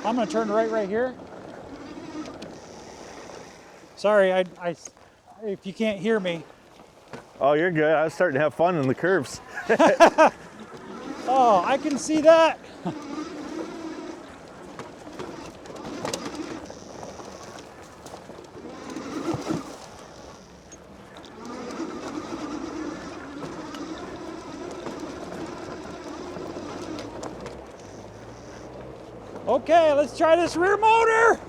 I'm gonna turn right here. Sorry, if you can't hear me. Oh, you're good. I was starting to have fun in the curves. Oh, I can see that. Okay, let's try this rear motor.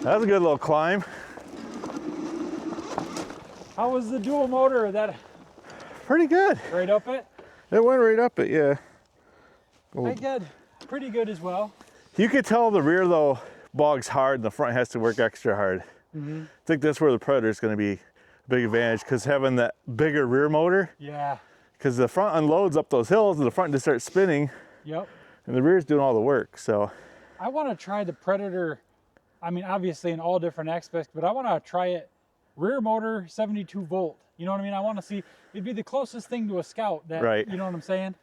That was a good little climb. How was the dual motor? That Pretty good. right up it? It went right up it, yeah. I did pretty good as well. You could tell the rear though bogs hard and the front has to work extra hard. I think that's where the Predator is going to be a big advantage, because having that bigger rear motor, Yeah. because the front unloads up those hills and the front just starts spinning. Yep. And the rear's doing all the work, so. I want to try the Predator, I mean, obviously in all different aspects, but I want to try it rear motor, 72 volt. You know what I mean? I want to see, it'd be the closest thing to a Scout that, right. You know what I'm saying?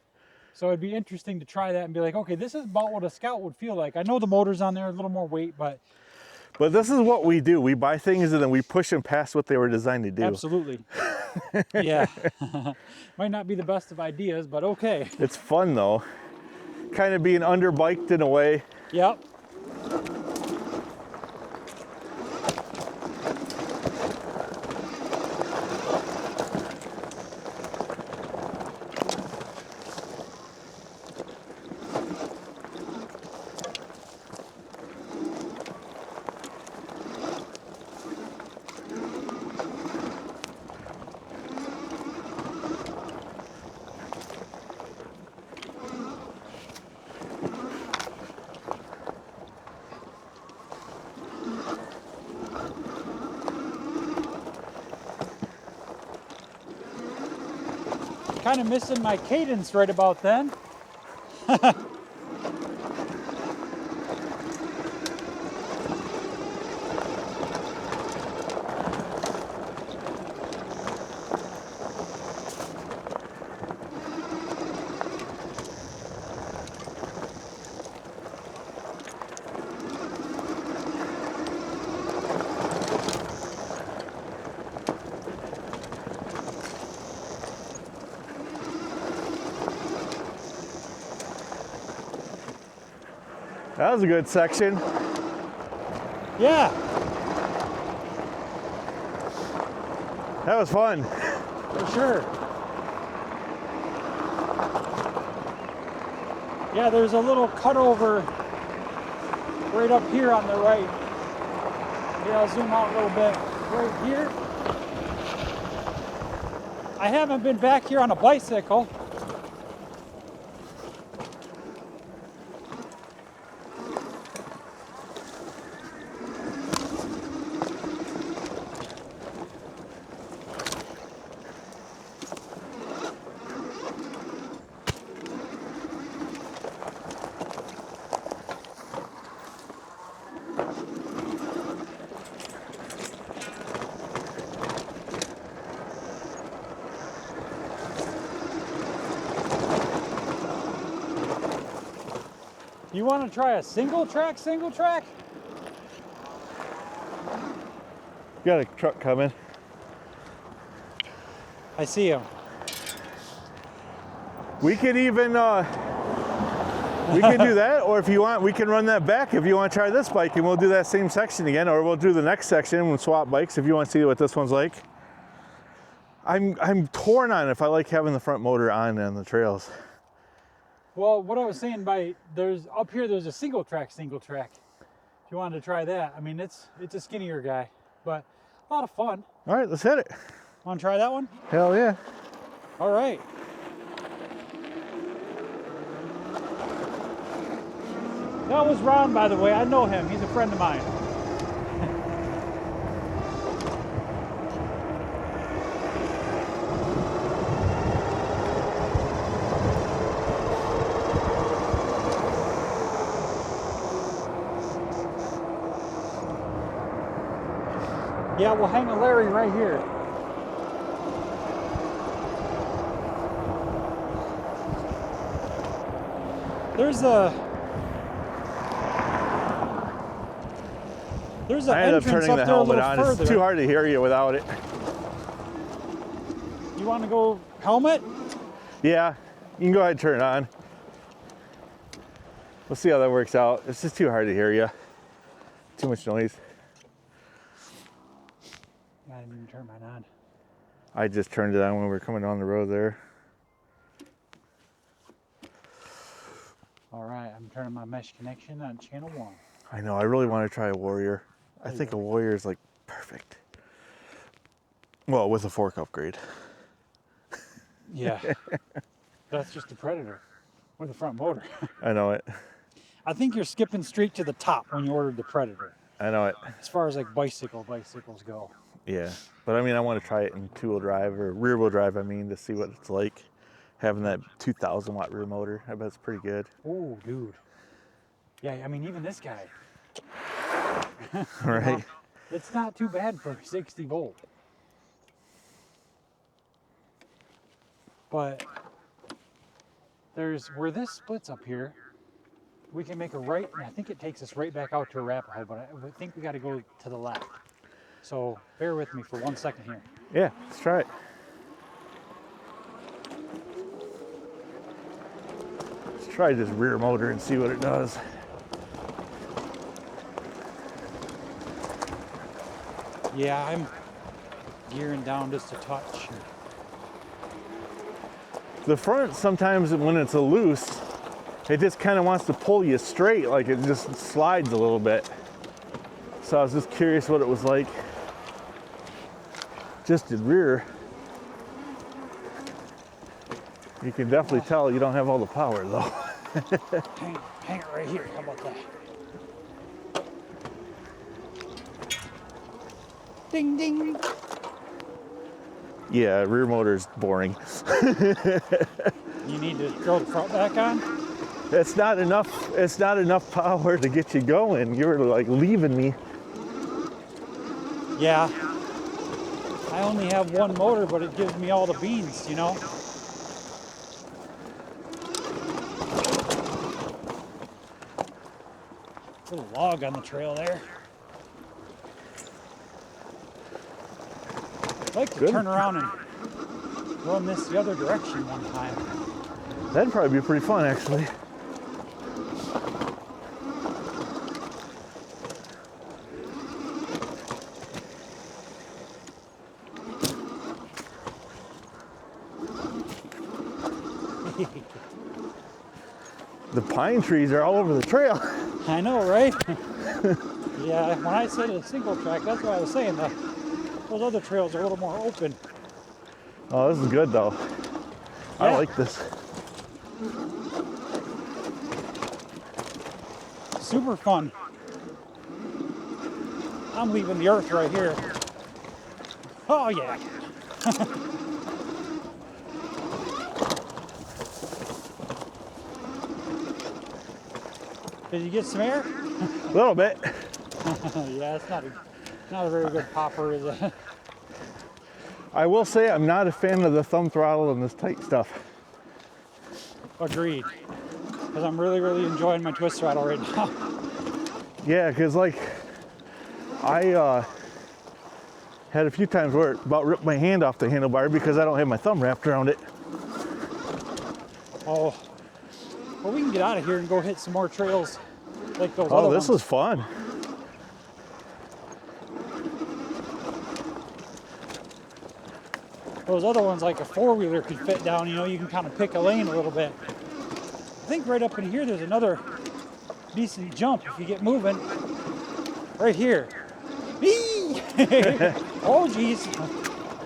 So it'd be interesting to try that and be like, okay, this is about what a Scout would feel like. I know the motor's on there, a little more weight, but this is what we do. We buy things and then we push them past what they were designed to do. Absolutely. Yeah. Might not be the best of ideas, but okay. It's fun though. Kind of being underbiked in a way. Yep. Kind of missing my cadence right about then. That was a good section. Yeah. That was fun. For sure. Yeah, there's a little cutover right up here on the right. Here, I'll zoom out a little bit. Right here. I haven't been back here on a bicycle. You want to try a single track? Got a truck coming. I see him. We could even, we can do that, or if you want, we can run that back if you want to try this bike, and we'll do that same section again, or we'll do the next section and we'll swap bikes if you want to see what this one's like. I'm torn on if I like having the front motor on the trails. Well, what I was saying there's a single track. If you wanted to try that, I mean, it's a skinnier guy, but a lot of fun. All right, let's hit it. Want to try that one? Hell yeah. All right. That was Ron, by the way. I know him. He's a friend of mine. Yeah, we'll hang a Larry right here. There's a I ended up entrance turning up the there a helmet little on. further. It's too hard to hear you without it. You want to go helmet? Yeah, you can go ahead and turn it on. We'll see how that works out. It's just too hard to hear you. Too much noise. I didn't even turn mine on. I just turned it on when we were coming down the road there. All right, I'm turning my mesh connection on channel 1. I know, I really want to try a Warrior. I think a Warrior is like perfect. Well, with a fork upgrade. Yeah, that's just a Predator with a front motor. I know it. I think you're skipping straight to the top when you ordered the Predator, I know it. as far as like bicycles go. Yeah, but I mean, I want to try it in two-wheel drive or rear-wheel drive. I mean, to see what it's like having that 2,000 watt rear motor. I bet it's pretty good. Oh, dude. Yeah, I mean, even this guy. Right. It's not too bad for 60 volt. But there's where this splits up here. We can make a right, and I think it takes us right back out to Arapahoe, but I think we got to go to the left. So bear with me for 1 second here. Yeah, let's try it. Let's try this rear motor and see what it does. Yeah, I'm gearing down just a touch. The front, sometimes when it's a loose, it just kind of wants to pull you straight, like it just slides a little bit. So I was just curious what it was like. Just the rear. You can definitely tell you don't have all the power though. hang it right here. How about that? Ding, ding. Yeah, rear motor's boring. You need to throw the front back on? It's not enough power to get you going. You're like leaving me. Yeah. I only have one motor, but it gives me all the beans, you know? Little log on the trail there. I'd like to Good. turn around and run this the other direction one time. That'd probably be pretty fun, actually. The pine trees are all over the trail. I know, right? Yeah, when I said a single track, that's what I was saying. Those other trails are a little more open. Oh, this is good though. Yeah. I like this. Super fun. I'm leaving the earth right here. Oh yeah. Did you get some air? A little bit. Yeah, it's not a very good popper, is it? I will say I'm not a fan of the thumb throttle and this tight stuff. Agreed. Because I'm really enjoying my twist throttle right now. Yeah, because like I had a few times where it about ripped my hand off the handlebar because I don't have my thumb wrapped around it. Oh, well, we can get out of here and go hit some more trails like those other Oh, ones. this was fun. Those other ones, like a four-wheeler could fit down, you know, you can kind of pick a lane a little bit. I think right up in here, there's another decent jump if you get moving. Right here. Eee! Oh, geez.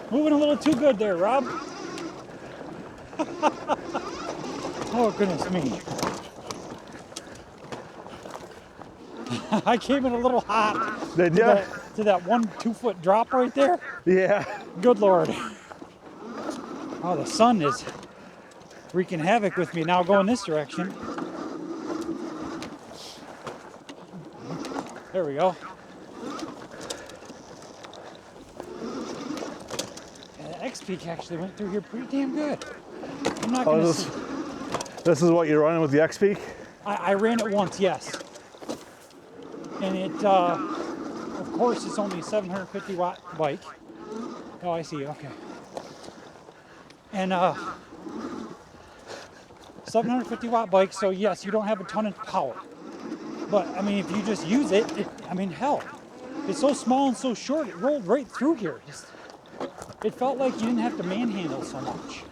Moving a little too good there, Rob. Oh, goodness me. I came in a little hot. Did ya? To that 1-2 foot drop right there. Yeah. Good Lord. Oh, the sun is wreaking havoc with me now going this direction. There we go. Yeah, the X-Peak actually went through here pretty damn good. I'm not Oh, gonna this is what you're running with the X-Peak? I ran it once, yes. And it, of course, it's only a 750 watt bike. Oh, I see, okay. And 750 watt bike, so yes, you don't have a ton of power. But I mean, if you just use it, I mean, hell, it's so small and so short, it rolled right through here. It felt like you didn't have to manhandle so much.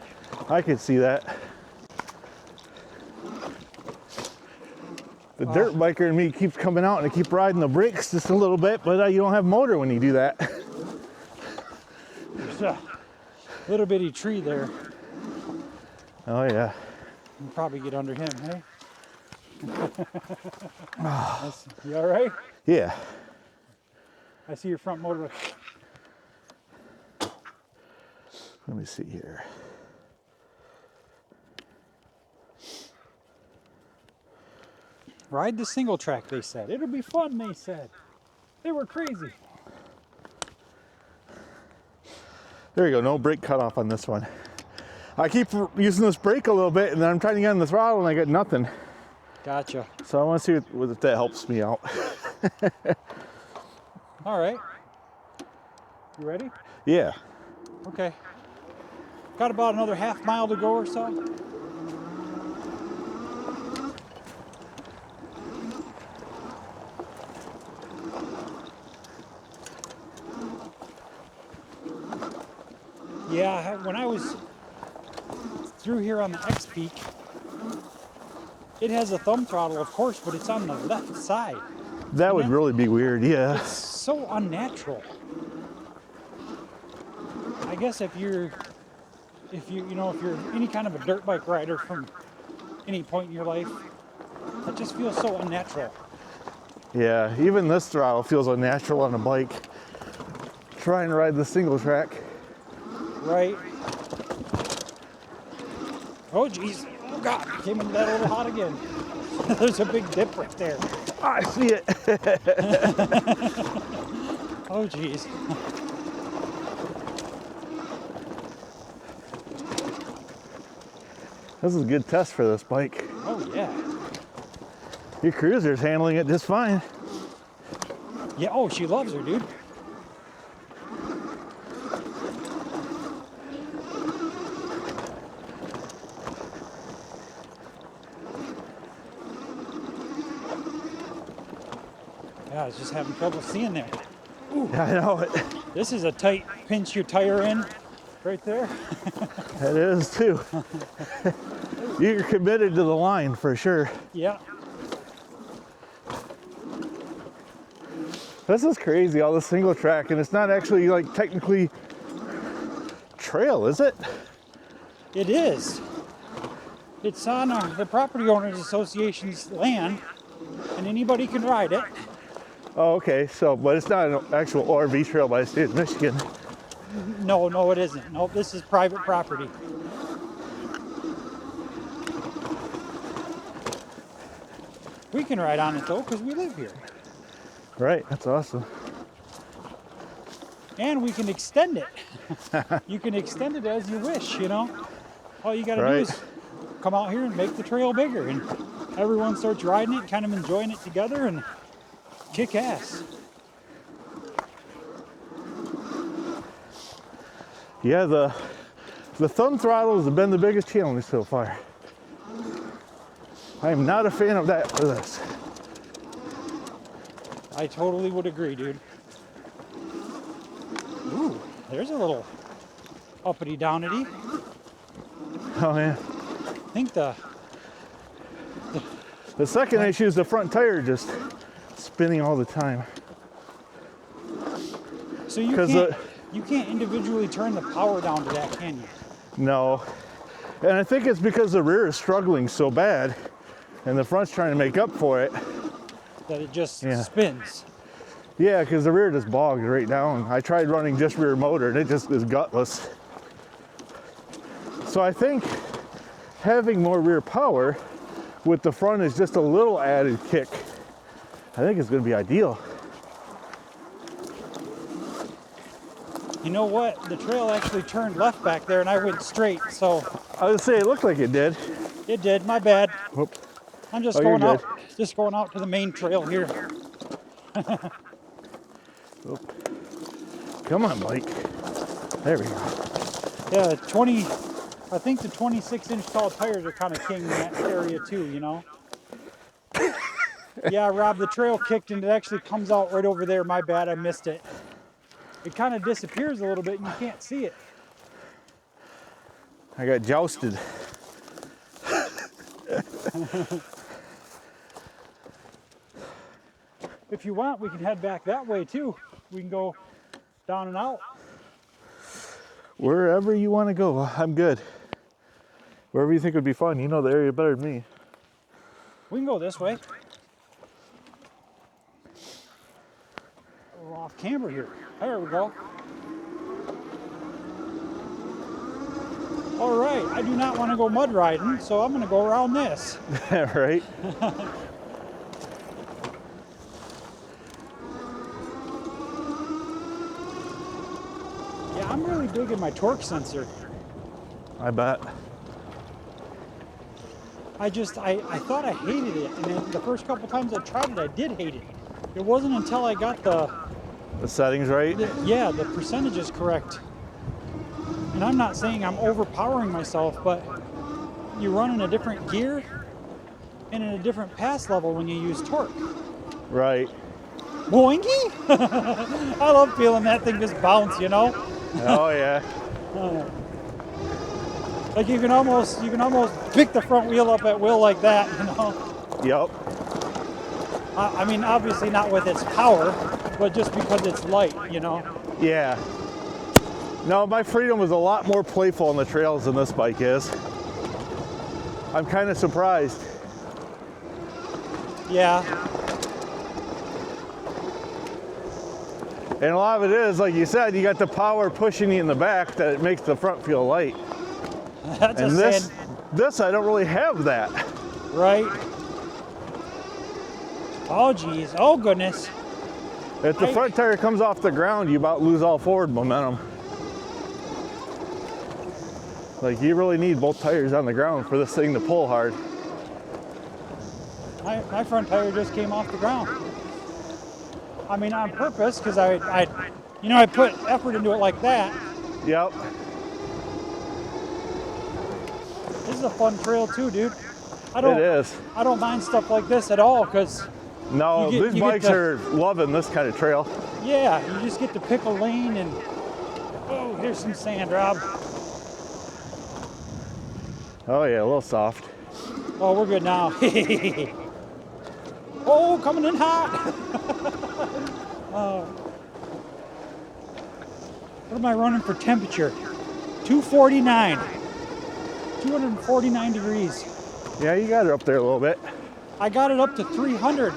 I could see that. The dirt biker in me keeps coming out and I keep riding the brakes just a little bit, but you don't have motor when you do that. There's a little bitty tree there. Oh yeah. You can probably get under him, hey? You all right? Yeah. I see your front motor. Let me see here. Ride the single track, they said. It'll be fun, they said. They were crazy. There you go, no brake cutoff on this one. I keep using this brake a little bit and then I'm trying to get on the throttle and I get nothing. Gotcha. So I want to see if that helps me out. All right. You ready? Yeah. Okay. Got about another half mile to go or so. Yeah, when I was through here on the X-Peak, it has a thumb throttle, of course, but it's on the left side. That would really be weird, yeah. It's so unnatural. I guess if you're any kind of a dirt bike rider from any point in your life, it just feels so unnatural. Yeah, even this throttle feels unnatural on a bike. Trying to ride the single track. Right. Oh, geez. Oh, God. Came into that little hot again. There's a big dip right there. I see it. Oh, geez. This is a good test for this bike. Oh, yeah. Your cruiser's handling it just fine. Yeah, oh, she loves her, dude. Yeah, I was just having trouble seeing there. Ooh. Yeah, I know it. This is a tight pinch your tire in right there. It is too. You're committed to the line for sure. Yeah. This is crazy, all the single track, and it's not actually like technically trail, is it? It is. It's on the Property Owners Association's land, and anybody can ride it. Oh, okay, so, but it's not an actual RV trail by the state of Michigan. No, it isn't. Nope, this is private property. We can ride on it though, because we live here. Right, that's awesome. And we can extend it. You can extend it as you wish, you know. All you gotta do is come out here and make the trail bigger, and everyone starts riding it, kind of enjoying it together, and kick ass. Yeah, the thumb throttles have been the biggest challenge so far. I am not a fan of that for this. I totally would agree, dude. Ooh, there's a little uppity downity. Oh yeah. I think the second issue is the front tire just spinning all the time. So you can't individually turn the power down to that, can you? No. And I think it's because the rear is struggling so bad and the front's trying to make up for it. That it just spins. Yeah, because the rear just bogs right down. I tried running just rear motor and it just is gutless. So I think having more rear power with the front is just a little added kick. I think it's going to be ideal. You know what? The trail actually turned left back there and I went straight, so. I would say it looked like it did. It did, my bad. Whoop. I'm just Oh, you're going out, good. just going out to the main trail here. Come on, Mike. There we go. Yeah, 20. I think the 26-inch tall tires are kind of king in that area too. You know. Yeah, Rob, the trail kicked and it actually comes out right over there. My bad, I missed it. It kind of disappears a little bit and you can't see it. I got jousted. If you want, we can head back that way too. We can go down and out. Wherever you want to go, I'm good. Wherever you think would be fun. You know the area better than me. We can go this way. We're off camber here. There we go. All right, I do not want to go mud riding, so I'm going to go around this. Right? Yeah, I'm really big in my torque sensor. I bet. I thought I hated it, and then the first couple times I tried it, I did hate it. It wasn't until I got the settings right? the percentages correct. And I'm not saying I'm overpowering myself, but you run in a different gear and in a different pass level when you use torque. Right. Boingy! I love feeling that thing just bounce, you know? Oh yeah. Like you can almost pick the front wheel up at will like that, you know? Yep. I mean, obviously not with its power, but just because it's light, you know? Yeah. No, my Freedom was a lot more playful on the trails than this bike is. I'm kind of surprised. Yeah. And a lot of it is, like you said, you got the power pushing you in the back that it makes the front feel light. That's And this I don't really have that. right? Oh, geez. Oh, goodness. If the front tire comes off the ground, you about lose all forward momentum. Like you really need both tires on the ground for this thing to pull hard. My front tire just came off the ground. I mean, on purpose, because I put effort into it like that. Yep. This is a fun trail too, dude. It is. I don't mind stuff like this at all, because No, these bikes are loving this kind of trail. yeah, you just get to pick a lane and oh, here's some sand, Rob. Oh yeah, a little soft. Oh, we're good now. Oh, coming in hot. What am I running for temperature? 249. 249 degrees. Yeah, you got it up there a little bit. I got it up to 300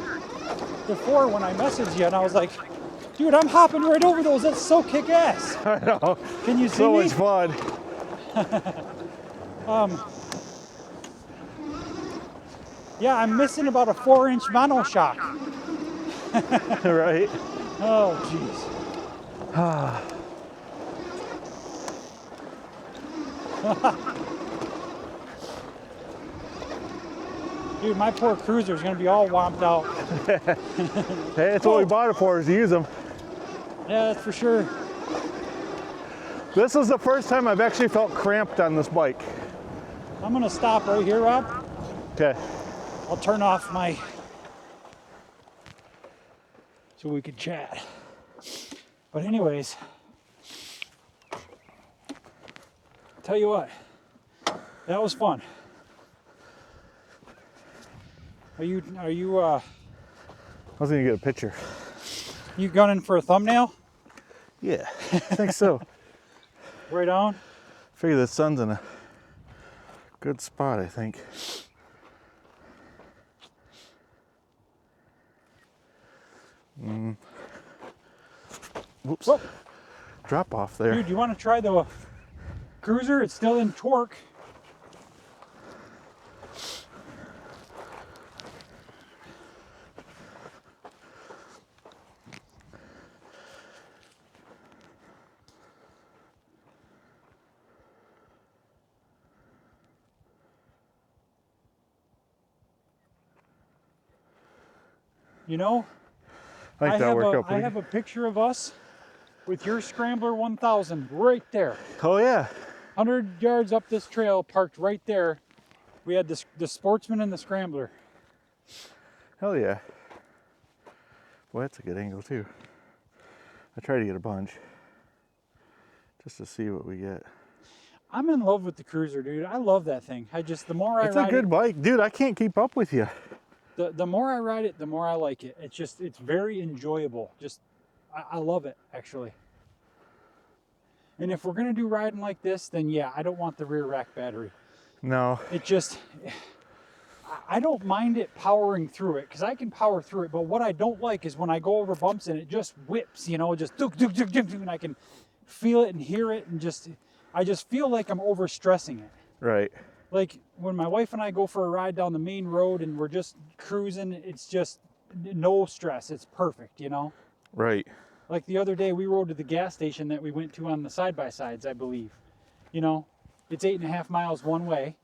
before when I messaged you, and I was like, dude, I'm hopping right over those. That's so kick-ass. I know. Can you see so me? much fun. Yeah, I'm missing about a 4-inch monoshock. Right? Oh, jeez. Dude, my poor cruiser's gonna be all womped out. Hey, that's what we bought it for, is to use them. Yeah, that's for sure. This is the first time I've actually felt cramped on this bike. I'm gonna stop right here, Rob. Okay. I'll turn off my so we can chat. But anyways, tell you what, that was fun. Are you I was gonna get a picture. you gunning for a thumbnail? Yeah, I think so. Right on. Figure the sun's in a good spot, I think. Whoops. Whoa. Drop off there. Dude, you want to try the cruiser? It's still in torque. You know, I think that'll work out I pretty have a picture of us with your Scrambler 1000 right there. Oh yeah. 100 yards up this trail, parked right there. We had the Sportsman and the Scrambler. Hell yeah. Well, that's a good angle too. I try to get a bunch just to see what we get. I'm in love with the Cruiser, dude. I love that thing. The more I It's ride a good bike. Dude, I can't keep up with you. the more I ride it, the more I like it. It's very enjoyable. I love it, actually. And if we're gonna do riding like this, then yeah, I don't want the rear rack battery. No. I don't mind it powering through it, because I can power through it, but what I don't like is when I go over bumps and it just whips, you know, just duk, duk, duk, duk, duk, and I can feel it and hear it, and I just feel like I'm overstressing it. Right. Like when my wife and I go for a ride down the main road and we're just cruising, it's just no stress. It's perfect, you know? Right. Like the other day we rode to the gas station that we went to on the side-by-sides, I believe. You know, it's 8.5 miles one way.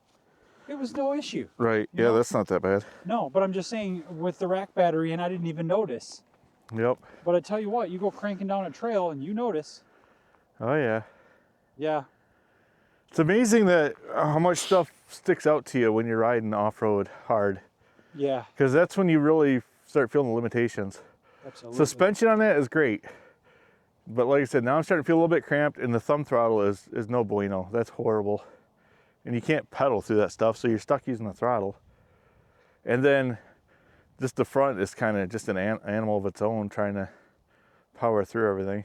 It was no issue. Right. Yeah, that's not that bad. No, but I'm just saying with the rack battery, and I didn't even notice. Yep. But I tell you what, you go cranking down a trail and you notice. Oh yeah. Yeah. It's amazing that how much stuff sticks out to you when you're riding off-road hard. Yeah. Because that's when you really start feeling the limitations. Absolutely. Suspension on that is great. But like I said, now I'm starting to feel a little bit cramped, and the thumb throttle is no bueno. That's horrible. And you can't pedal through that stuff, so you're stuck using the throttle. And then just the front is kind of just an animal of its own, trying to power through everything.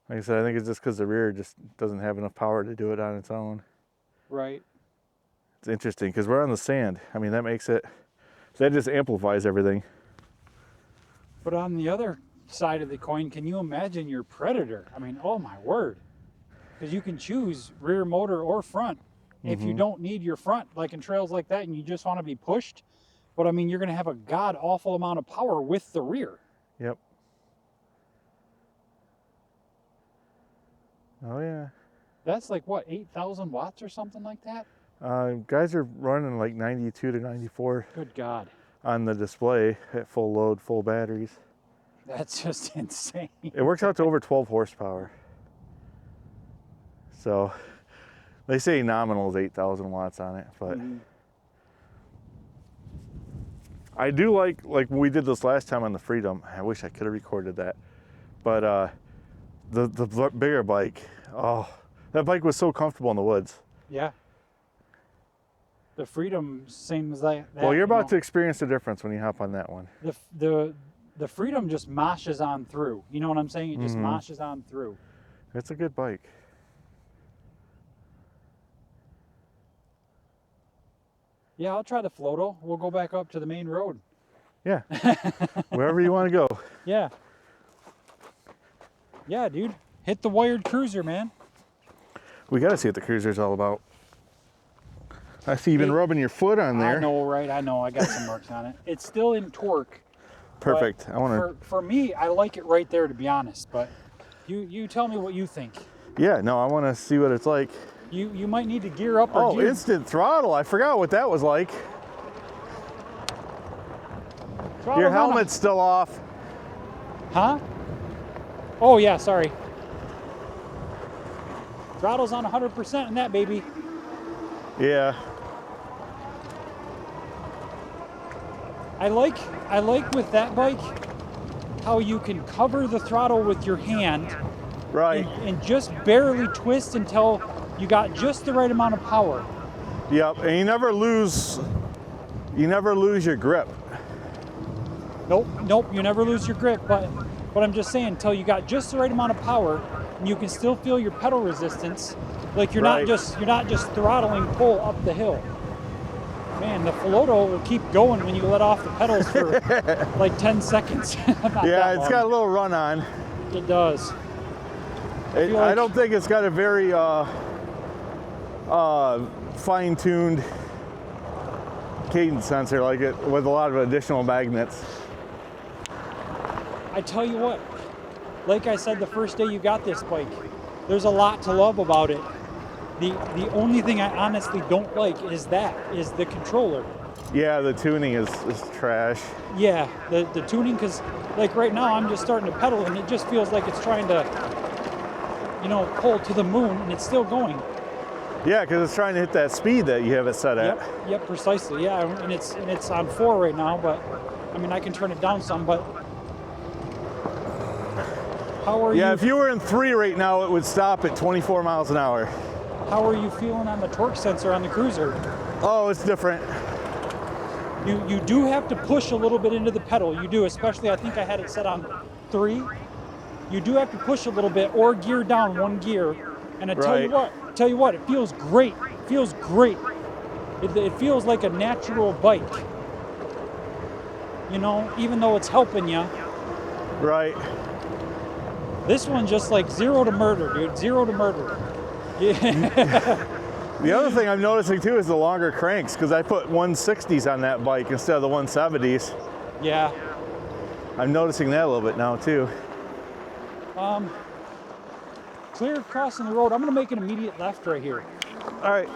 Like I said, I think it's just because the rear just doesn't have enough power to do it on its own. Right. It's interesting because we're on the sand. I mean, that just amplifies everything. But on the other side of the coin, can you imagine your Predator? I mean, oh my word. Because you can choose rear motor or front. If you don't need your front, like in trails like that, and you just want to be pushed. But I mean, you're going to have a god-awful amount of power with the rear. Yep. Oh yeah. That's like what, 8,000 watts or something like that? Guys are running like 92 to 94 Good God. on the display at full load, full batteries. That's just insane. It works out to over 12 horsepower. So they say nominal is 8,000 watts on it, but I do like when we did this last time on the Freedom. I wish I could have recorded that, but the bigger bike, oh, that bike was so comfortable in the woods. Yeah. The Freedom seems like that. Well, you're about to experience the difference when you hop on that one. The Freedom just moshes on through. You know what I'm saying? It just moshes on through. It's a good bike. Yeah, I'll try the Philodo. We'll go back up to the main road. Yeah. Wherever you want to go. Yeah. Yeah, dude. Hit the wired cruiser, man. We got to see what the Cruiser's all about. I see you've been rubbing your foot on there. I know, right? I know. I got some marks on it. It's still in torque. Perfect. I want For me, I like it right there, to be honest. But you tell me what you think. Yeah, no, I want to see what it's like. You might need to gear up or Oh, gear. instant throttle. I forgot what that was like. Throttle Your run helmet's still off. Huh? Oh, yeah, sorry. Throttle's on 100% in that baby. Yeah. I like with that bike how you can cover the throttle with your hand. Right. And just barely twist until you got just the right amount of power. Yep. And you never lose your grip. Nope, you never lose your grip, but I'm just saying until you got just the right amount of power and you can still feel your pedal resistance. Like you're not just throttling full up the hill. Man, the Philodo will keep going when you let off the pedals for like 10 seconds. Yeah, it's got a little run on. It does. I don't think it's got a very fine-tuned cadence sensor like it with a lot of additional magnets. I tell you what, like I said the first day you got this bike, there's a lot to love about it. The only thing I honestly don't like is the controller. Yeah, the tuning is trash. Yeah, the tuning, because like right now I'm just starting to pedal and it just feels like it's trying to, you know, pull to the moon, and it's still going. Yeah, because it's trying to hit that speed that you have it set at. Yep, precisely. Yeah, and it's on 4 right now, but I mean I can turn it down some. But how are you? Yeah, if you were in 3 right now, it would stop at 24 miles an hour. How are you feeling on the torque sensor on the cruiser? Oh, it's different. You do have to push a little bit into the pedal. You do, especially I think I had it set on 3. You do have to push a little bit or gear down 1 gear. And I tell you what, it feels great. It feels great. It feels like a natural bike. You know, even though it's helping you. Right. This one just like 0 to murder, dude. 0 to murder. Yeah. The other thing I'm noticing too is the longer cranks, because I put 160s on that bike instead of the 170s. Yeah. I'm noticing that a little bit now too. Clear crossing the road. I'm gonna make an immediate left right here. All right.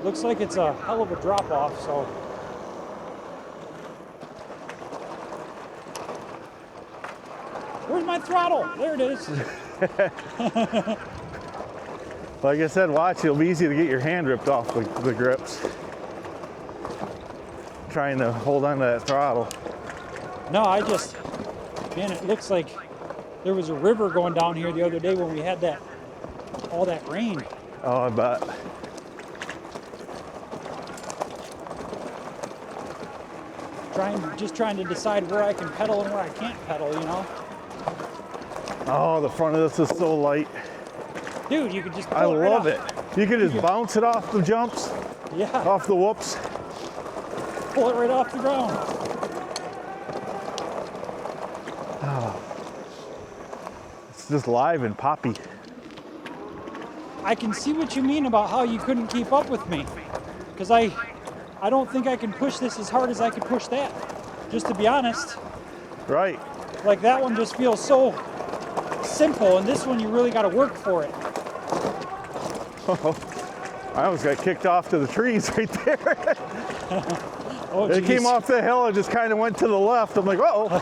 Looks like it's a hell of a drop off, so. Where's my throttle? There it is. Like I said, watch, it'll be easy to get your hand ripped off the grips. Trying to hold on to that throttle. No, man, it looks like there was a river going down here the other day when we had all that rain. Oh, I bet. Just trying to decide where I can pedal and where I can't pedal, you know? Oh, the front of this is so light. Dude, you could just pull I it right love off. it. You could just bounce it off the jumps, Yeah, off the whoops. pull it right off the ground. It's just live and poppy. I can see what you mean about how you couldn't keep up with me. Because I don't think I can push this as hard as I could push that. Just to be honest. Right. Like that one just feels so simple, and this one you really got to work for it. I almost got kicked off to the trees right there. Oh, It came off the hill and just kind of went to the left. I'm like, uh-oh.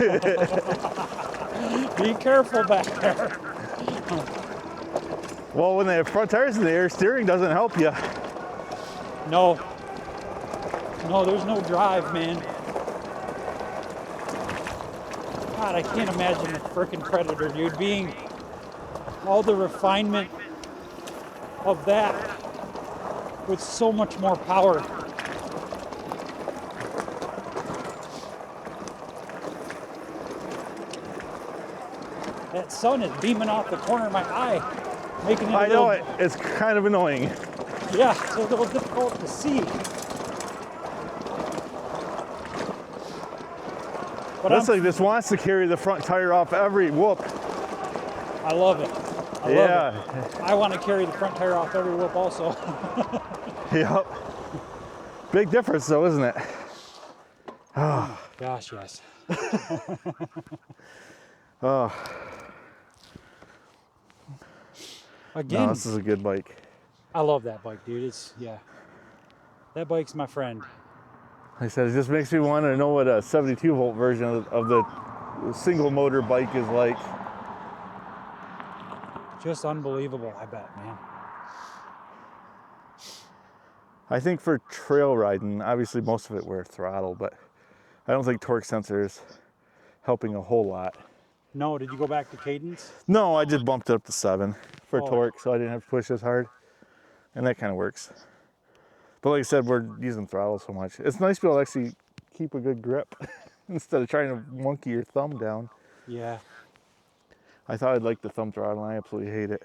Be careful back there. Well, when they have front tires in the air, steering doesn't help you. No, there's no drive, man. God, I can't imagine the frickin' Predator, dude, being all the refinement of that with so much more power. That sun is beaming off the corner of my eye, making it I know it. It's kind of annoying. Yeah, it's a little difficult to see. But This thing just wants to carry the front tire off every whoop. I love it. I love it. I want to carry the front tire off every whoop also. Yep. Big difference though, isn't it? Oh, gosh, yes. Oh. Again, No, this is a good bike. I love that bike, dude. That bike's my friend. Like I said, it just makes me want to know what a 72 volt version of the single motor bike is like. Just unbelievable, I bet, man. I think for trail riding, obviously most of it we're throttle, but I don't think torque sensor is helping a whole lot. No, did you go back to cadence? No, I just bumped it up to 7 for Oh. torque, so I didn't have to push as hard, and that kind of works. But like I said, we're using throttle so much. It's nice to be able to actually keep a good grip instead of trying to monkey your thumb down. Yeah. I thought I'd like the thumb throttle, and I absolutely hate it.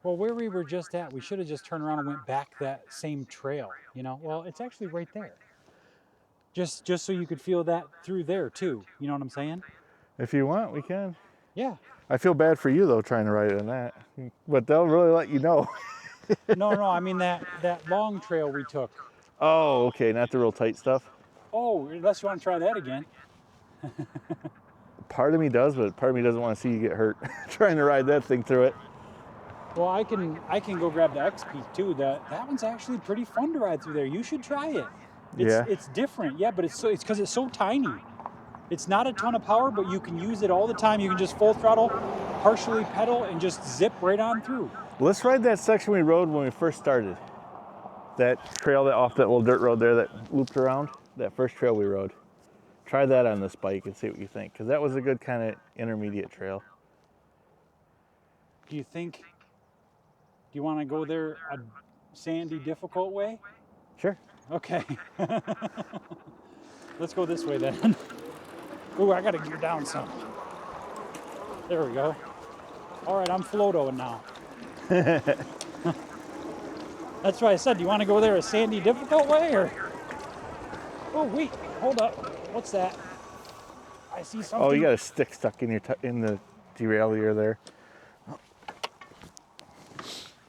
Well, where we were just at, we should have just turned around and went back that same trail, you know? Well, it's actually right there. Just so you could feel that through there too. You know what I'm saying? If you want, we can. Yeah. I feel bad for you though, trying to ride it on that, but they'll really let you know. No, I mean that long trail we took. Oh, okay, not the real tight stuff. Oh, unless you want to try that again. Part of me does, but part of me doesn't want to see you get hurt trying to ride that thing through it. Well, I can go grab the X Peak too. That one's actually pretty fun to ride through there. You should try it. It's different, yeah, but it's because it's so tiny. It's not a ton of power, but you can use it all the time. You can just full throttle, partially pedal, and just zip right on through. Let's ride that section we rode when we first started. That trail that off that little dirt road there that looped around. That first trail we rode. Try that on this bike and see what you think, because that was a good kind of intermediate trail. Do you want to go there a sandy, difficult way? Sure. Okay. Let's go this way then. Ooh, I gotta gear down some. There we go. All right, I'm Philodoing now. That's why I said, do you want to go there a sandy, difficult way, or? Oh wait, hold up. What's that? I see something. Oh, you got a stick stuck in in the derailleur there.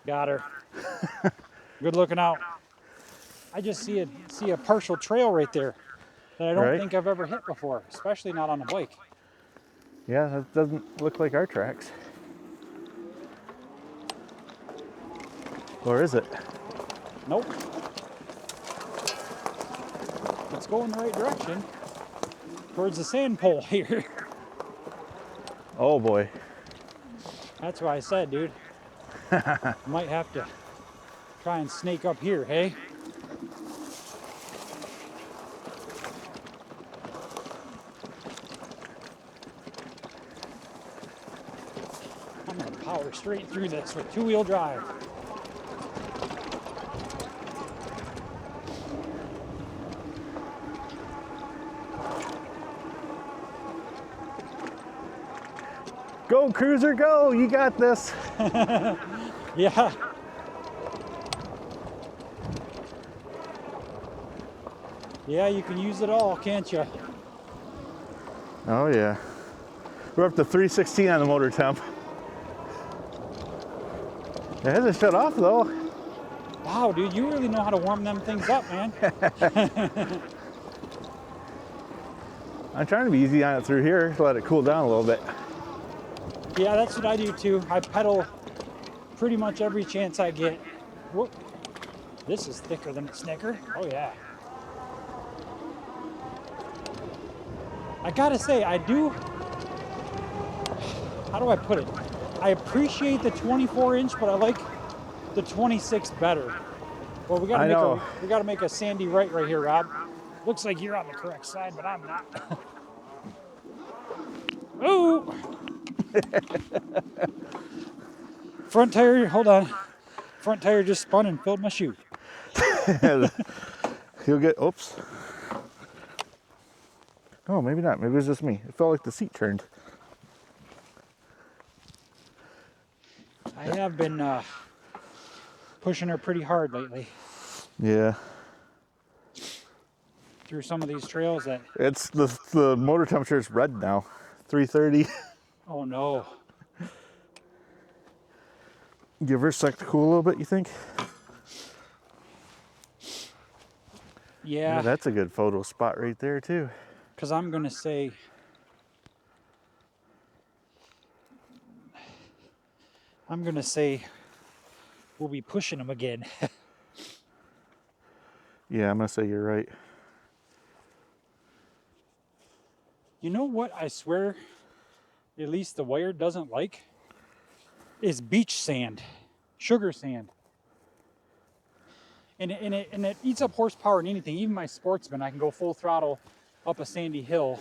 Got her. Good looking out. I just see a partial trail right there that I don't think I've ever hit before, especially not on a bike. Yeah, that doesn't look like our tracks. Or is it? Nope. Let's go in the right direction towards the sand pole here. Oh boy. That's why I said, dude. Might have to try and snake up here, hey? I'm gonna power straight through this with two-wheel drive. Go, cruiser, go! You got this. Yeah. Yeah, you can use it all, can't you? Oh yeah. We're up to 316 on the motor temp. It hasn't shut off though. Wow, dude, you really know how to warm them things up, man. I'm trying to be easy on it through here to let it cool down a little bit. Yeah, that's what I do too. I pedal pretty much every chance I get. Whoop. This is thicker than a Snicker. Oh yeah. I gotta say, I do, how do I put it? I appreciate the 24-inch, but I like the 26 better. Well, we gotta make a sandy right here, Rob. Looks like you're on the correct side, but I'm not. Ooh! Front tire, hold on. Front tire just spun and filled my shoe. He'll get, oops. Oh, maybe not. Maybe it was just me. It felt like the seat turned. I have been pushing her pretty hard lately. Yeah. Through some of these trails that... It's the motor temperature is red now. 330. Oh no. Give her a sec to cool a little bit, you think? Yeah. That's a good photo spot right there too. Because I'm going to say... we'll be pushing them again. Yeah, I'm going to say you're right. You know what I swear, at least the wire doesn't like? Is beach sand. Sugar sand. And it eats up horsepower and anything. Even my Sportsman, I can go full throttle up a sandy hill.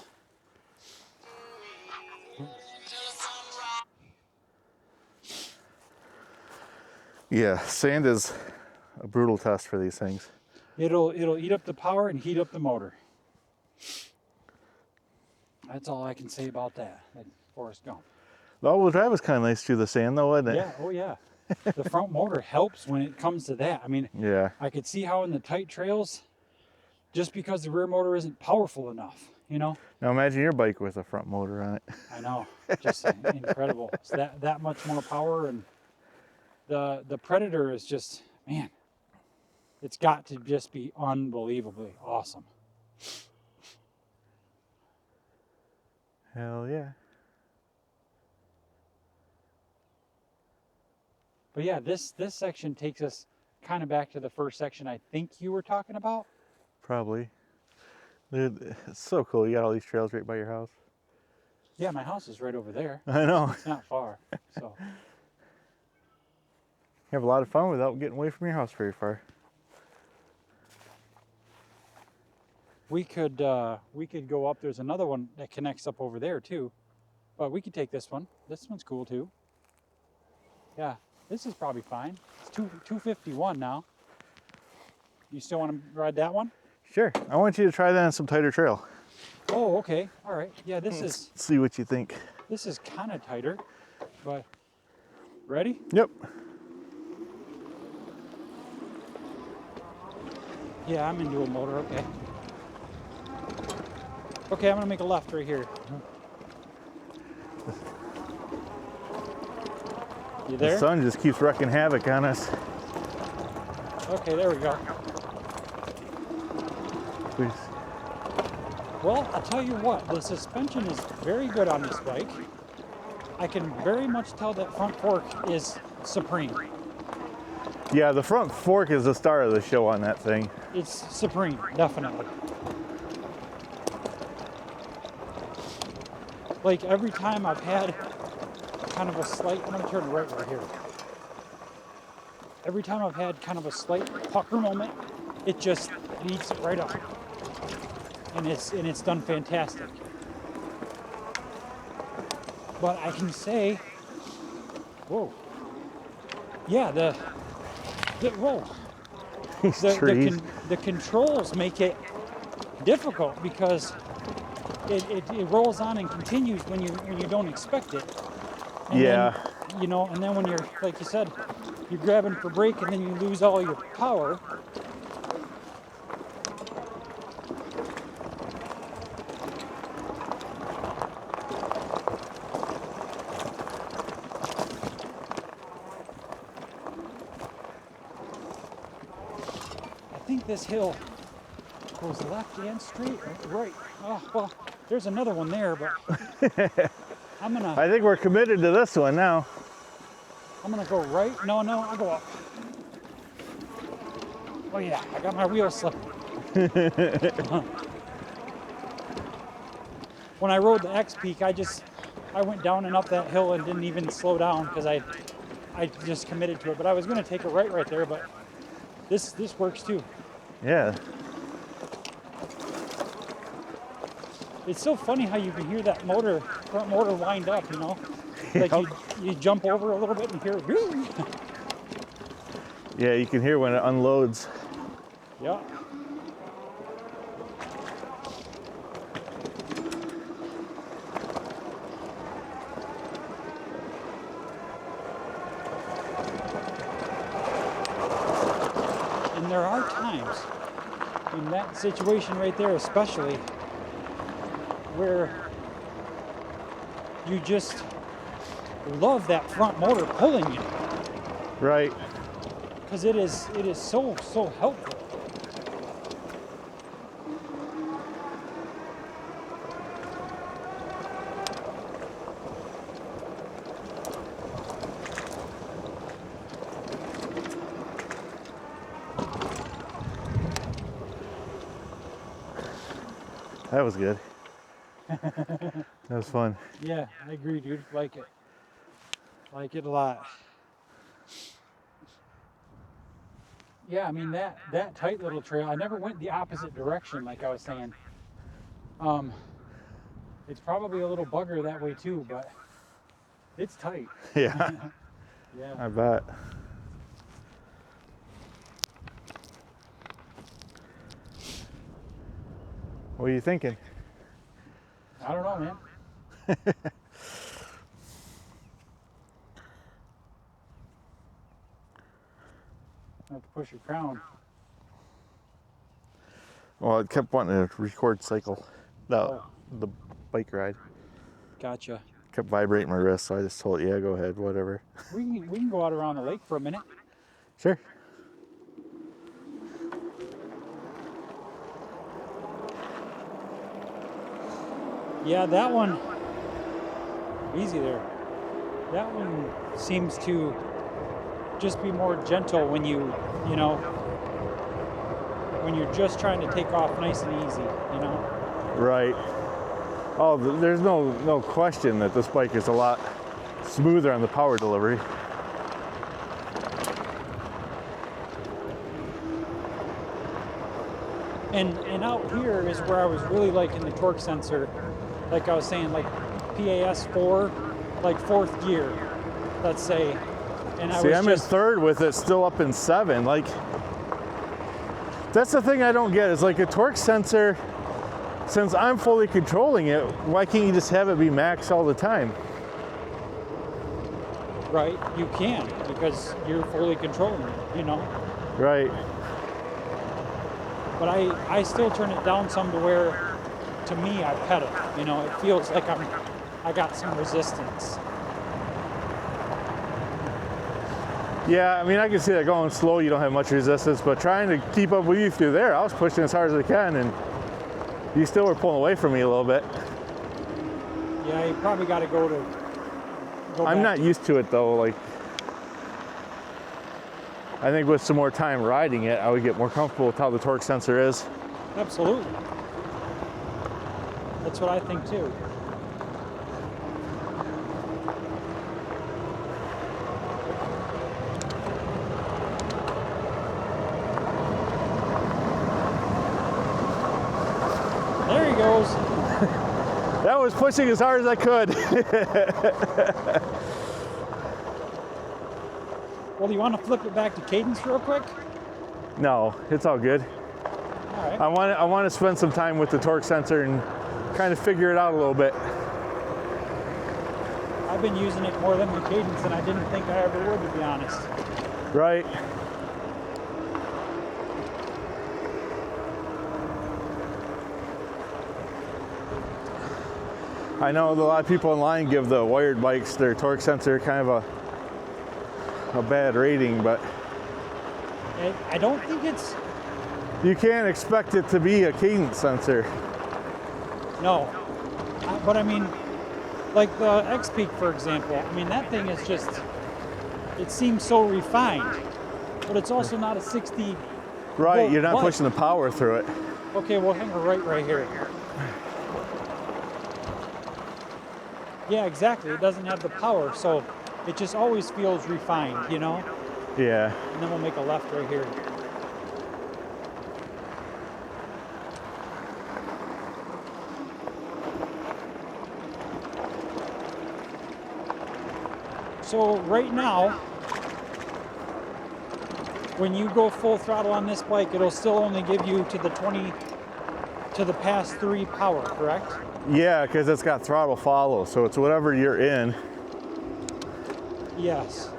Yeah, sand is a brutal test for these things. It'll eat up the power and heat up the motor. That's all I can say about that. Forrest Gump. The all-wheel drive was kind of nice through the sand though, wasn't it? Yeah, oh yeah. The front motor helps when it comes to that. I mean, yeah. I could see how in the tight trails, just because the rear motor isn't powerful enough, you know? Now imagine your bike with a front motor on it. I know, just incredible. It's that much more power, and the Predator is just, man, it's got to just be unbelievably awesome. Hell yeah. But yeah, this section takes us kind of back to the first section I think you were talking about. Probably. Dude, it's so cool. You got all these trails right by your house. Yeah, my house is right over there. I know. It's not far. So You have a lot of fun without getting away from your house very far. we could go up. There's another one that connects up over there too. But we could take this one. This one's cool too. Yeah, this is probably fine. It's 251 now. You still want to ride that one? Sure. I want you to try that on some tighter trail. Oh, okay. All right. Yeah, this is See what you think. kind of tighter, but ready? Yep. Yeah, I'm into a motor. Okay. Okay, I'm gonna make a left right here. You there? The sun just keeps wreaking havoc on us. Okay, there we go. Please. Well, I'll tell you what, the suspension is very good on this bike. I can very much tell that front fork is supreme. Yeah, the front fork is the star of the show on that thing. It's supreme, definitely. Like every time I've had kind of a slight, I'm gonna turn right here. Every time I've had kind of a slight pucker moment, it just beats it right up. And it's done fantastic. But I can say, whoa, yeah, whoa, the controls make it difficult because it rolls on and continues when you don't expect it. And yeah. Then, you know, and then when you're, like you said, you're grabbing for brake and then you lose all your power. I think this hill goes left and straight or right. Oh, well, there's another one there, but I think we're committed to this one now. I'm gonna go right. No, I'll go up. Oh yeah, I got my wheel slip. When I rode the X Peak, I went down and up that hill and didn't even slow down because I just committed to it. But I was gonna take a right there, but this works too. Yeah. It's so funny how you can hear that front motor wind up, you know? Like you jump over a little bit and hear it. Yeah, you can hear when it unloads. Yeah. And there are times in that situation right there especially where you just love that front motor pulling you. Right. Because it is so helpful. That was good. That was fun. Yeah, I agree, dude. Like it. Like it a lot. Yeah, I mean that tight little trail, I never went the opposite direction like I was saying. It's probably a little bugger that way too, but it's tight. Yeah. Yeah. I bet. What are you thinking? I don't know, man. I have to push your crown. Well, I kept wanting to record cycle. The bike ride. Gotcha. Kept vibrating my wrist, so I just told it, yeah, go ahead, whatever. We can go out around the lake for a minute. Sure. Yeah, that one, easy there. That one seems to just be more gentle when you know, when you're just trying to take off nice and easy, you know? Right. Oh, there's no question that this bike is a lot smoother on the power delivery. And out here is where I was really liking the torque sensor. Like I was saying, like PAS4, like 4th gear, let's say. And I'm in 3rd with it, still up in 7. Like, that's the thing I don't get, is like a torque sensor, since I'm fully controlling it, why can't you just have it be max all the time? Right, you can, because you're fully controlling it, you know? Right. But I still turn it down some to where, to me, I pedal. You know, it feels like I got some resistance. Yeah, I mean, I can see that going slow, you don't have much resistance, but trying to keep up with you through there, I was pushing as hard as I can, and you still were pulling away from me a little bit. Yeah, you probably got to go I'm not used to it, though. Like, I think with some more time riding it, I would get more comfortable with how the torque sensor is. Absolutely. That's what I think too. There he goes. That was pushing as hard as I could. Well, do you want to flip it back to cadence real quick? No, it's all good. All right. I want to spend some time with the torque sensor and kind of figure it out a little bit. I've been using it more than the cadence than I didn't think I ever would, to be honest. Right. I know a lot of people online give the wired bikes their torque sensor kind of a bad rating, but I don't think it's... You can't expect it to be a cadence sensor. No. But I mean, like the X-Peak, for example, I mean, that thing is just, it seems so refined, but it's also not a 60. Right, you're not bike. pushing the power through it. Okay, we'll hang her right here. Yeah, exactly. It doesn't have the power, so it just always feels refined, you know? Yeah. And then we'll make a left right here. So right now, when you go full throttle on this bike, it'll still only give you to the PAS 3 power, correct? Yeah, because it's got throttle follow, so it's whatever you're in. Yes.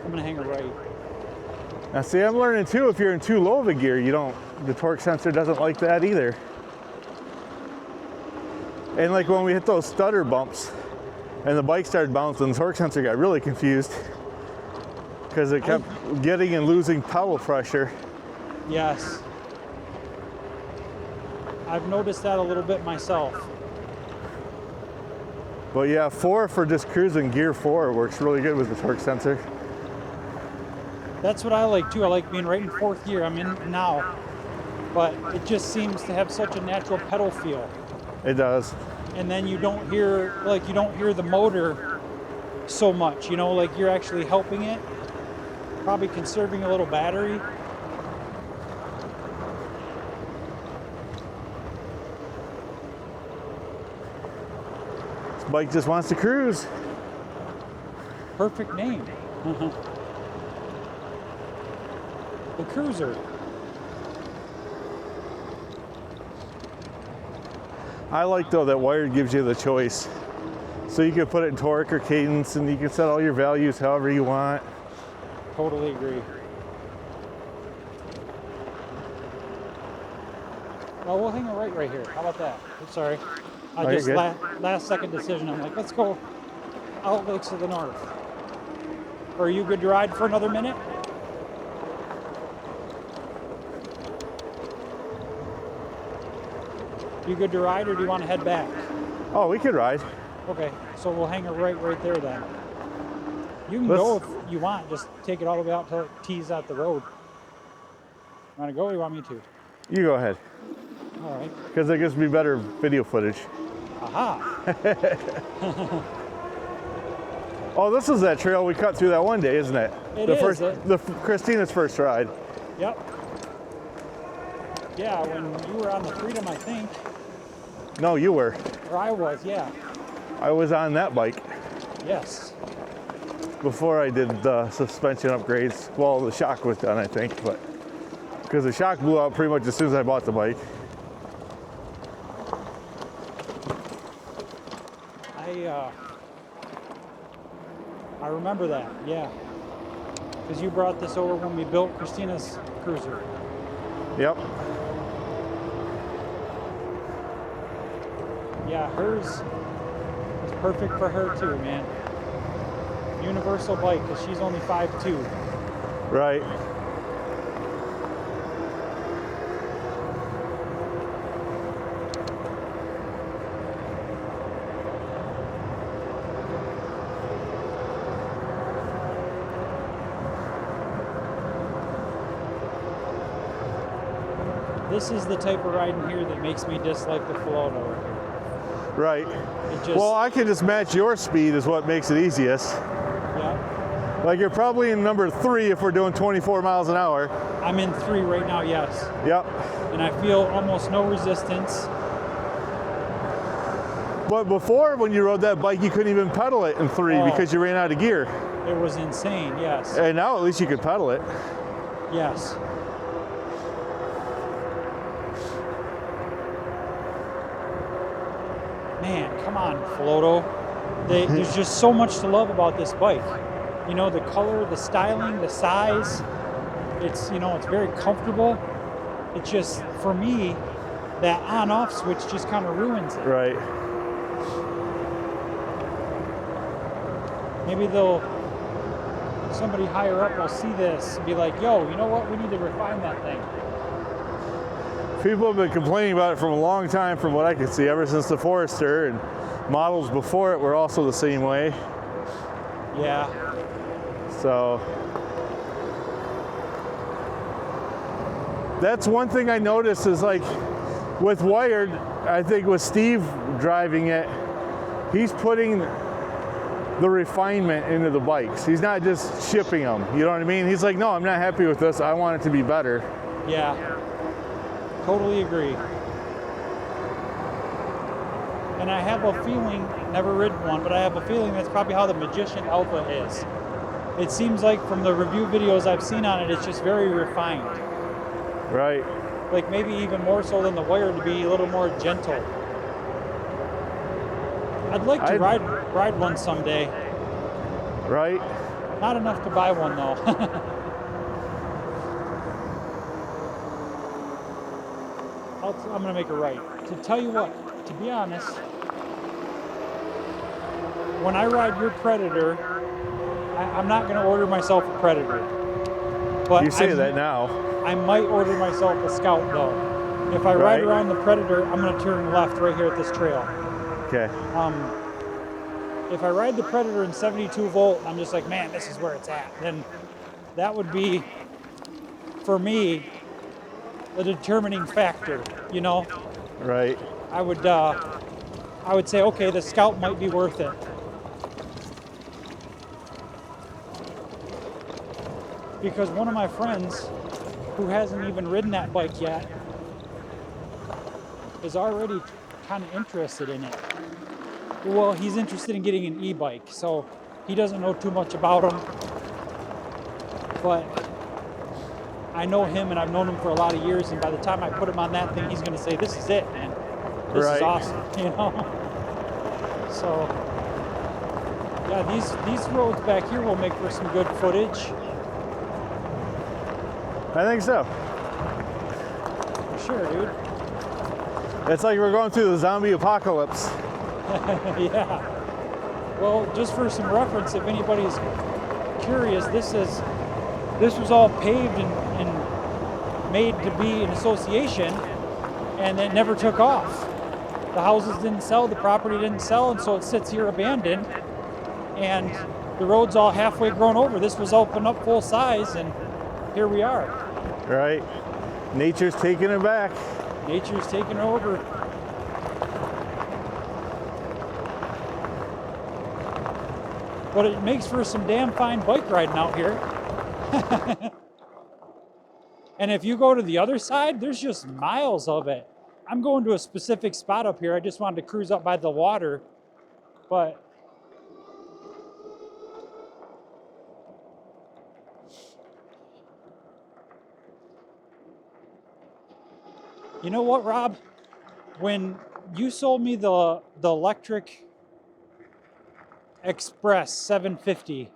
I'm gonna hang it right. Now see, I'm learning too, if you're in too low of a gear, the torque sensor doesn't like that either. And like when we hit those stutter bumps and the bike started bouncing, the torque sensor got really confused because it kept getting and losing pedal pressure. Yes. I've noticed that a little bit myself. But yeah, 4 for just cruising, gear 4 works really good with the torque sensor. That's what I like too. I like being right in 4th gear. I'm in now, but it just seems to have such a natural pedal feel. It does. And then you don't hear the motor so much, you know, like you're actually helping it, probably conserving a little battery. This bike just wants to cruise. Perfect name. The Cruiser. I like though that wired gives you the choice. So you can put it in torque or cadence and you can set all your values however you want. Totally agree. Well, we'll hang it right here. How about that? I'm sorry. I just last second decision. I'm like, let's go out Lakes of the North. Are you good to ride for another minute? You good to ride, or do you want to head back? Oh, we could ride. Okay, so we'll hang it right there then. You can go if you want. Just take it all the way out till it tees out the road. Want to go or you want me to? You go ahead. All right. Because it gives me better video footage. Aha. Oh, this is that trail we cut through that one day, isn't it? It the is. First, Christina's first ride. Yep. Yeah, when you were on the Freedom, I think. No, you were. Or I was, yeah. I was on that bike. Yes. Before I did the suspension upgrades. Well, the shock was done, I think, but because the shock blew out pretty much as soon as I bought the bike. I remember that, yeah. Because you brought this over when we built Christina's cruiser. Yep. Yeah, hers is perfect for her too, man. Universal bike, because she's only 5'2". Right. This is the type of ride in here that makes me dislike the Philodo right here. Right. It just, Well, I can just match your speed is what makes it easiest. yeah. Like you're probably in number 3 if we're doing 24 miles an hour. I'm in 3 right now, yes. Yep. And I feel almost no resistance. But before, when you rode that bike, you couldn't even pedal it in 3 because you ran out of gear. It was insane, yes. And now at least you can pedal it. Yes. Man, come on, Philodo. There's just so much to love about this bike. You know, the color, the styling, the size. It's, you know, it's very comfortable. It's just, for me, that on-off switch just kind of ruins it. Right. Maybe somebody higher up will see this and be like, yo, you know what? We need to refine that thing. People have been complaining about it from a long time from what I can see, ever since the Forester, and models before it were also the same way. Yeah. So that's one thing I noticed is like with Wired, I think with Steve driving it, he's putting the refinement into the bikes. He's not just shipping them, you know what I mean? He's like, no, I'm not happy with this. I want it to be better. Yeah. Totally agree. And I have a feeling, never ridden one, but I have a feeling that's probably how the Magician Alpha is. It seems like from the review videos I've seen on it, it's just very refined. Right. Like maybe even more so than the Wire, to be a little more gentle. I'd like to ride one someday. Right. Not enough to buy one though. I'm gonna make a right. To tell you what, to be honest, when I ride your Predator, I'm not gonna order myself a Predator. But you say that now. I might order myself a Scout though. If I ride around the Predator, I'm gonna turn left right here at this trail. Okay. If I ride the Predator in 72 volt, I'm just like, man, this is where it's at. Then that would be, for me, the determining factor, you know? Right. I would say, okay, the Scout might be worth it. Because one of my friends who hasn't even ridden that bike yet is already kind of interested in it. Well, he's interested in getting an e-bike, so he doesn't know too much about them. But I know him and I've known him for a lot of years, and by the time I put him on that thing, he's going to say, this is it, man. This is awesome, you know? So, yeah, these roads back here will make for some good footage. I think so. For sure, dude. It's like we're going through the zombie apocalypse. Yeah. Well, just for some reference, if anybody's curious, this was all paved and made to be an association, and it never took off. The houses didn't sell, the property didn't sell, and so it sits here abandoned. And the road's all halfway grown over. This was open up full size, and here we are. Right. Nature's taking it back. Nature's taking over. But it makes for some damn fine bike riding out here. And if you go to the other side, there's just miles of it. I'm going to a specific spot up here. I just wanted to cruise up by the water, but you know what, Rob? When you sold me the electric Express 750,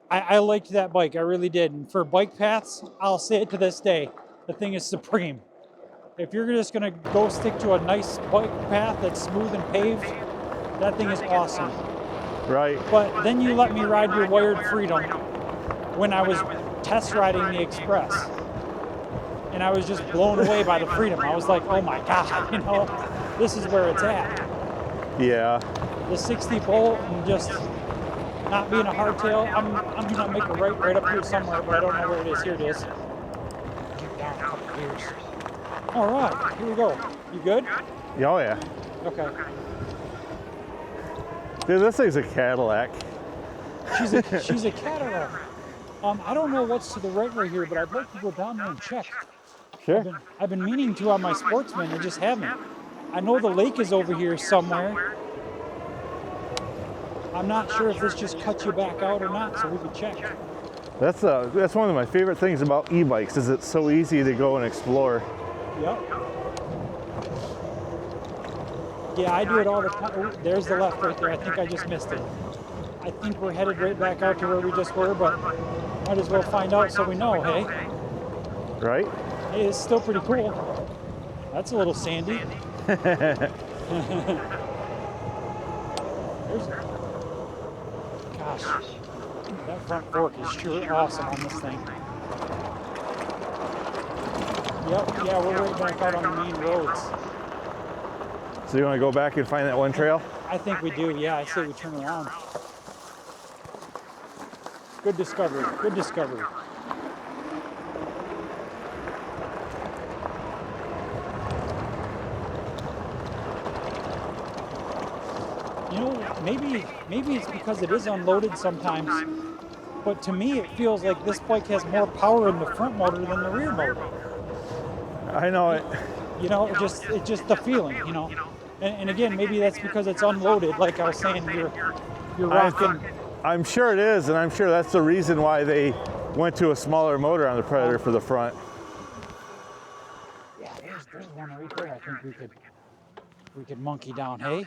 I liked that bike. I really did. And for bike paths, I'll say it to this day, the thing is supreme. If you're just gonna go stick to a nice bike path that's smooth and paved, that thing is awesome. Right. But then you let me ride your Wired Freedom when I was test riding the Express. And I was just blown away by the freedom. I was like, oh my God, you know, this is where it's at. Yeah. The 60 bolt and just not being a hardtail. I'm gonna make a right up here somewhere, but I don't know where it is. Here it is. Keep down a couple gears. All right, here we go. You good? Oh yeah. Okay. Dude, this thing's a Cadillac. She's a Cadillac. I don't know what's to the right here, but I'd like to go down there and check. Sure. I've been meaning to on my Sportsman. I just haven't. I know the lake is over here somewhere. I'm not sure if this just cuts you back out or not, so we could check. That's one of my favorite things about e-bikes is it's so easy to go and explore. Yep. Yeah, I do it all the time. Oh, there's the left right there. I think I just missed it. I think we're headed right back out to where we just were, but might as well find out so we know, hey? Right? Hey, it's still pretty cool. That's a little sandy. There's, gosh, that front fork is sure awesome on this thing. Yep, yeah, we're right back out on the main roads. So you want to go back and find that one trail? I think we do, yeah, I say we turn around. Good discovery, good discovery. You know, maybe it's because it is unloaded sometimes, but to me it feels like this bike has more power in the front motor than the rear motor. I know it. You know, it's just the feeling, you know. And again, maybe that's because it's unloaded, like I was saying, you're rocking. I'm sure it is, and I'm sure that's the reason why they went to a smaller motor on the Predator for the front. Yeah, there's one right there. I think we could monkey down, hey?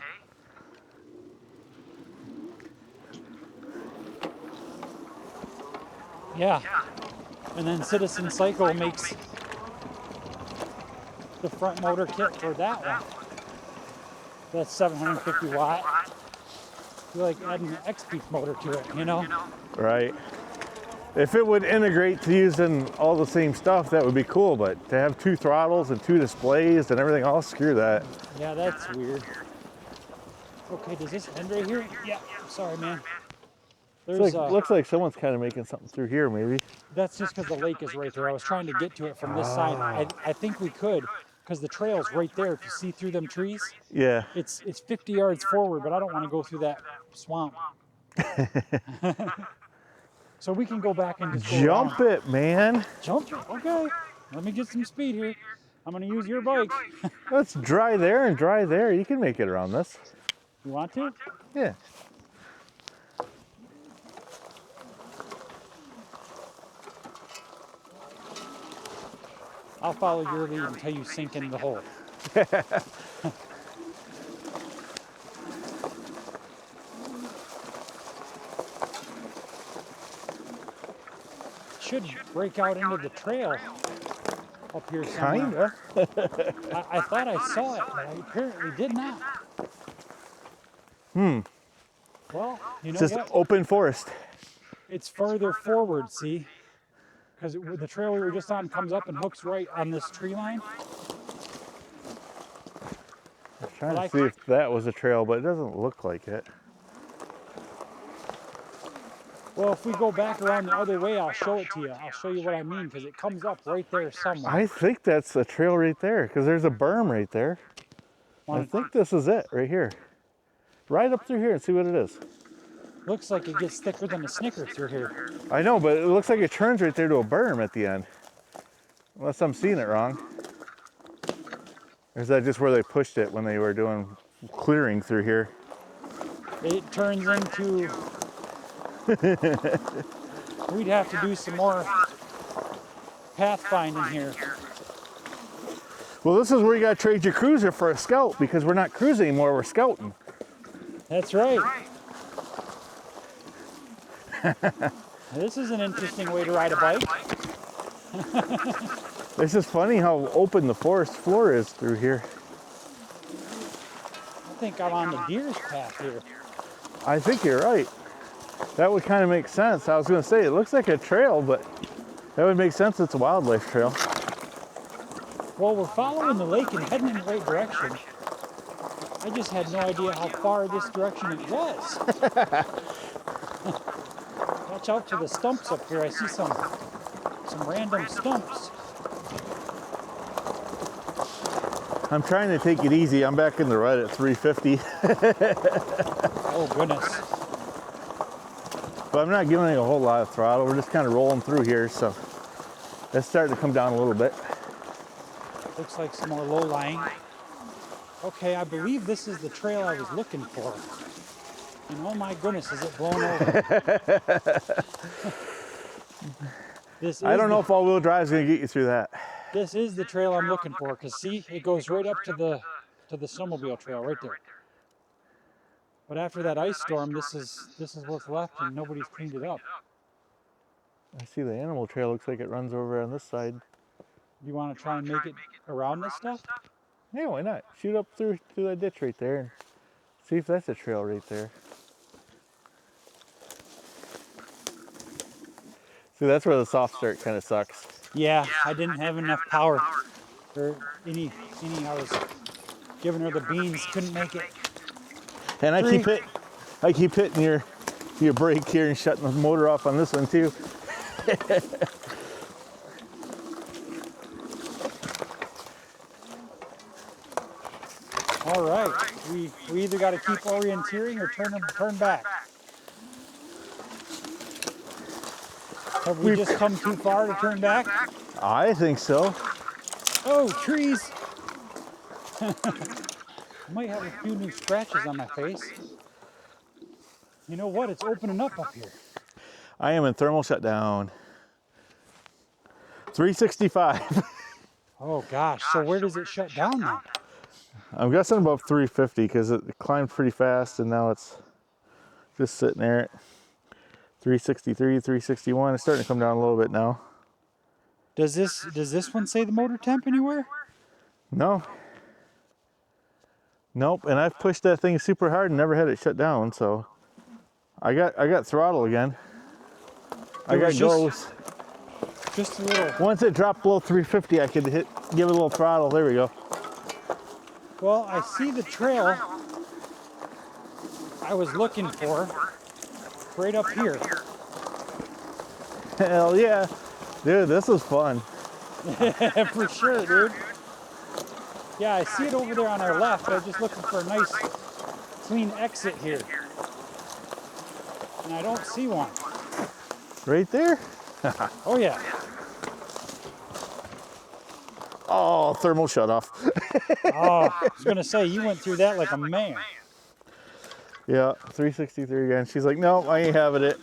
Yeah. And then Citizen Cycle makes the front motor kit for that one. That's 750 watt. You like adding an X-Peak motor to it, you know? Right. If it would integrate to using all the same stuff, that would be cool, but to have 2 throttles and 2 displays and everything else, screw that. Yeah, that's weird. Okay, does this end right here? Yeah, sorry, man. There's looks like someone's kind of making something through here, maybe. That's just because the lake is right there. I was trying to get to it from this side. I think we could, because the trail's right there. If you see through them trees, Yeah. it's 50 yards forward, but I don't want to go through that swamp. So we can go back and just go Jump around. it, man. Jump it? Okay. Let me get some speed here. I'm going to use your bike. Let's dry there and dry there. You can make it around this. You want to? Yeah. I'll follow your lead until you sink in the hole. Should break out into the trail up here somewhere. Kinda. I thought I saw it, but I apparently did not. Well, you know It's just what? open forest. It's further forward, see? Because the trail we were just on comes up and hooks right on this tree line. I'm trying to see if that was a trail, but it doesn't look like it. Well, if we go back around the other way, I'll show it to you. I'll show you what I mean, because it comes up right there somewhere. I think that's a trail right there, because there's a berm right there. I think this is it right here. Right up through here and see what it is. Looks like it gets thicker than a Snicker through here. I know, but it looks like it turns right there to a berm at the end. Unless I'm seeing it wrong. Or is that just where they pushed it when they were doing clearing through here? It turns into... We'd have to do some more pathfinding here. Well, this is where you got to trade your cruiser for a scout, because we're not cruising anymore, we're scouting. That's right. This is an interesting way to ride a bike. It's just funny how open the forest floor is through here. I think I'm on the deer's path here. I think you're right. That would kind of make sense. I was going to say, it looks like a trail, but that would make sense. It's a wildlife trail. Well, we're following the lake and heading in the right direction. I just had no idea how far this direction it was. Watch out for the stumps up here. I see some random stumps. I'm trying to take it easy. I'm back in the rut at 350. Oh, goodness. But I'm not giving it a whole lot of throttle. We're just kind of rolling through here, so it's starting to come down a little bit. Looks like some more low-lying. Okay, I believe this is the trail I was looking for. And oh my goodness, is it blown over? I don't know if all-wheel drive is going to get you through that. This is the trail I'm looking for, because see, it goes right up to the snowmobile trail right there. But after that ice storm, this is what's left, and nobody's cleaned it up. I see the animal trail looks like it runs over on this side. You want to try and make it around this stuff? Yeah, why not? Shoot up through that ditch right there and see if that's a trail right there. See, that's where the soft start kind of sucks. Yeah, I didn't have enough power. Or any I was giving her the beans, couldn't make it. And I keep hitting your brake here and shutting the motor off on this one too. All right, we either got to keep orienteering or turn back. Have we just come too far to turn back? I think so. Oh, trees! I might have a few new scratches on my face. You know what? It's opening up here. I am in thermal shutdown. 365. Oh gosh, so where does it shut down then? I'm guessing above 350 because it climbed pretty fast and now it's just sitting there at 363, 361. It's starting to come down a little bit now. Does this one say the motor temp anywhere? No. Nope, and I've pushed that thing super hard and never had it shut down, so I got throttle again. I got goes. Just a little. Once it dropped below 350, I could give it a little throttle. There we go. Well, I see the trail I was looking for right up here. Hell yeah. Dude, this is fun. For sure, dude. Yeah, I see it over there on our left. I'm just looking for a nice, clean exit here. And I don't see one. Right there? Oh, yeah. Oh, thermal shut off. Oh, I was going to say, you went through that like a man. Yeah, 363 again. She's like, no, I ain't having it.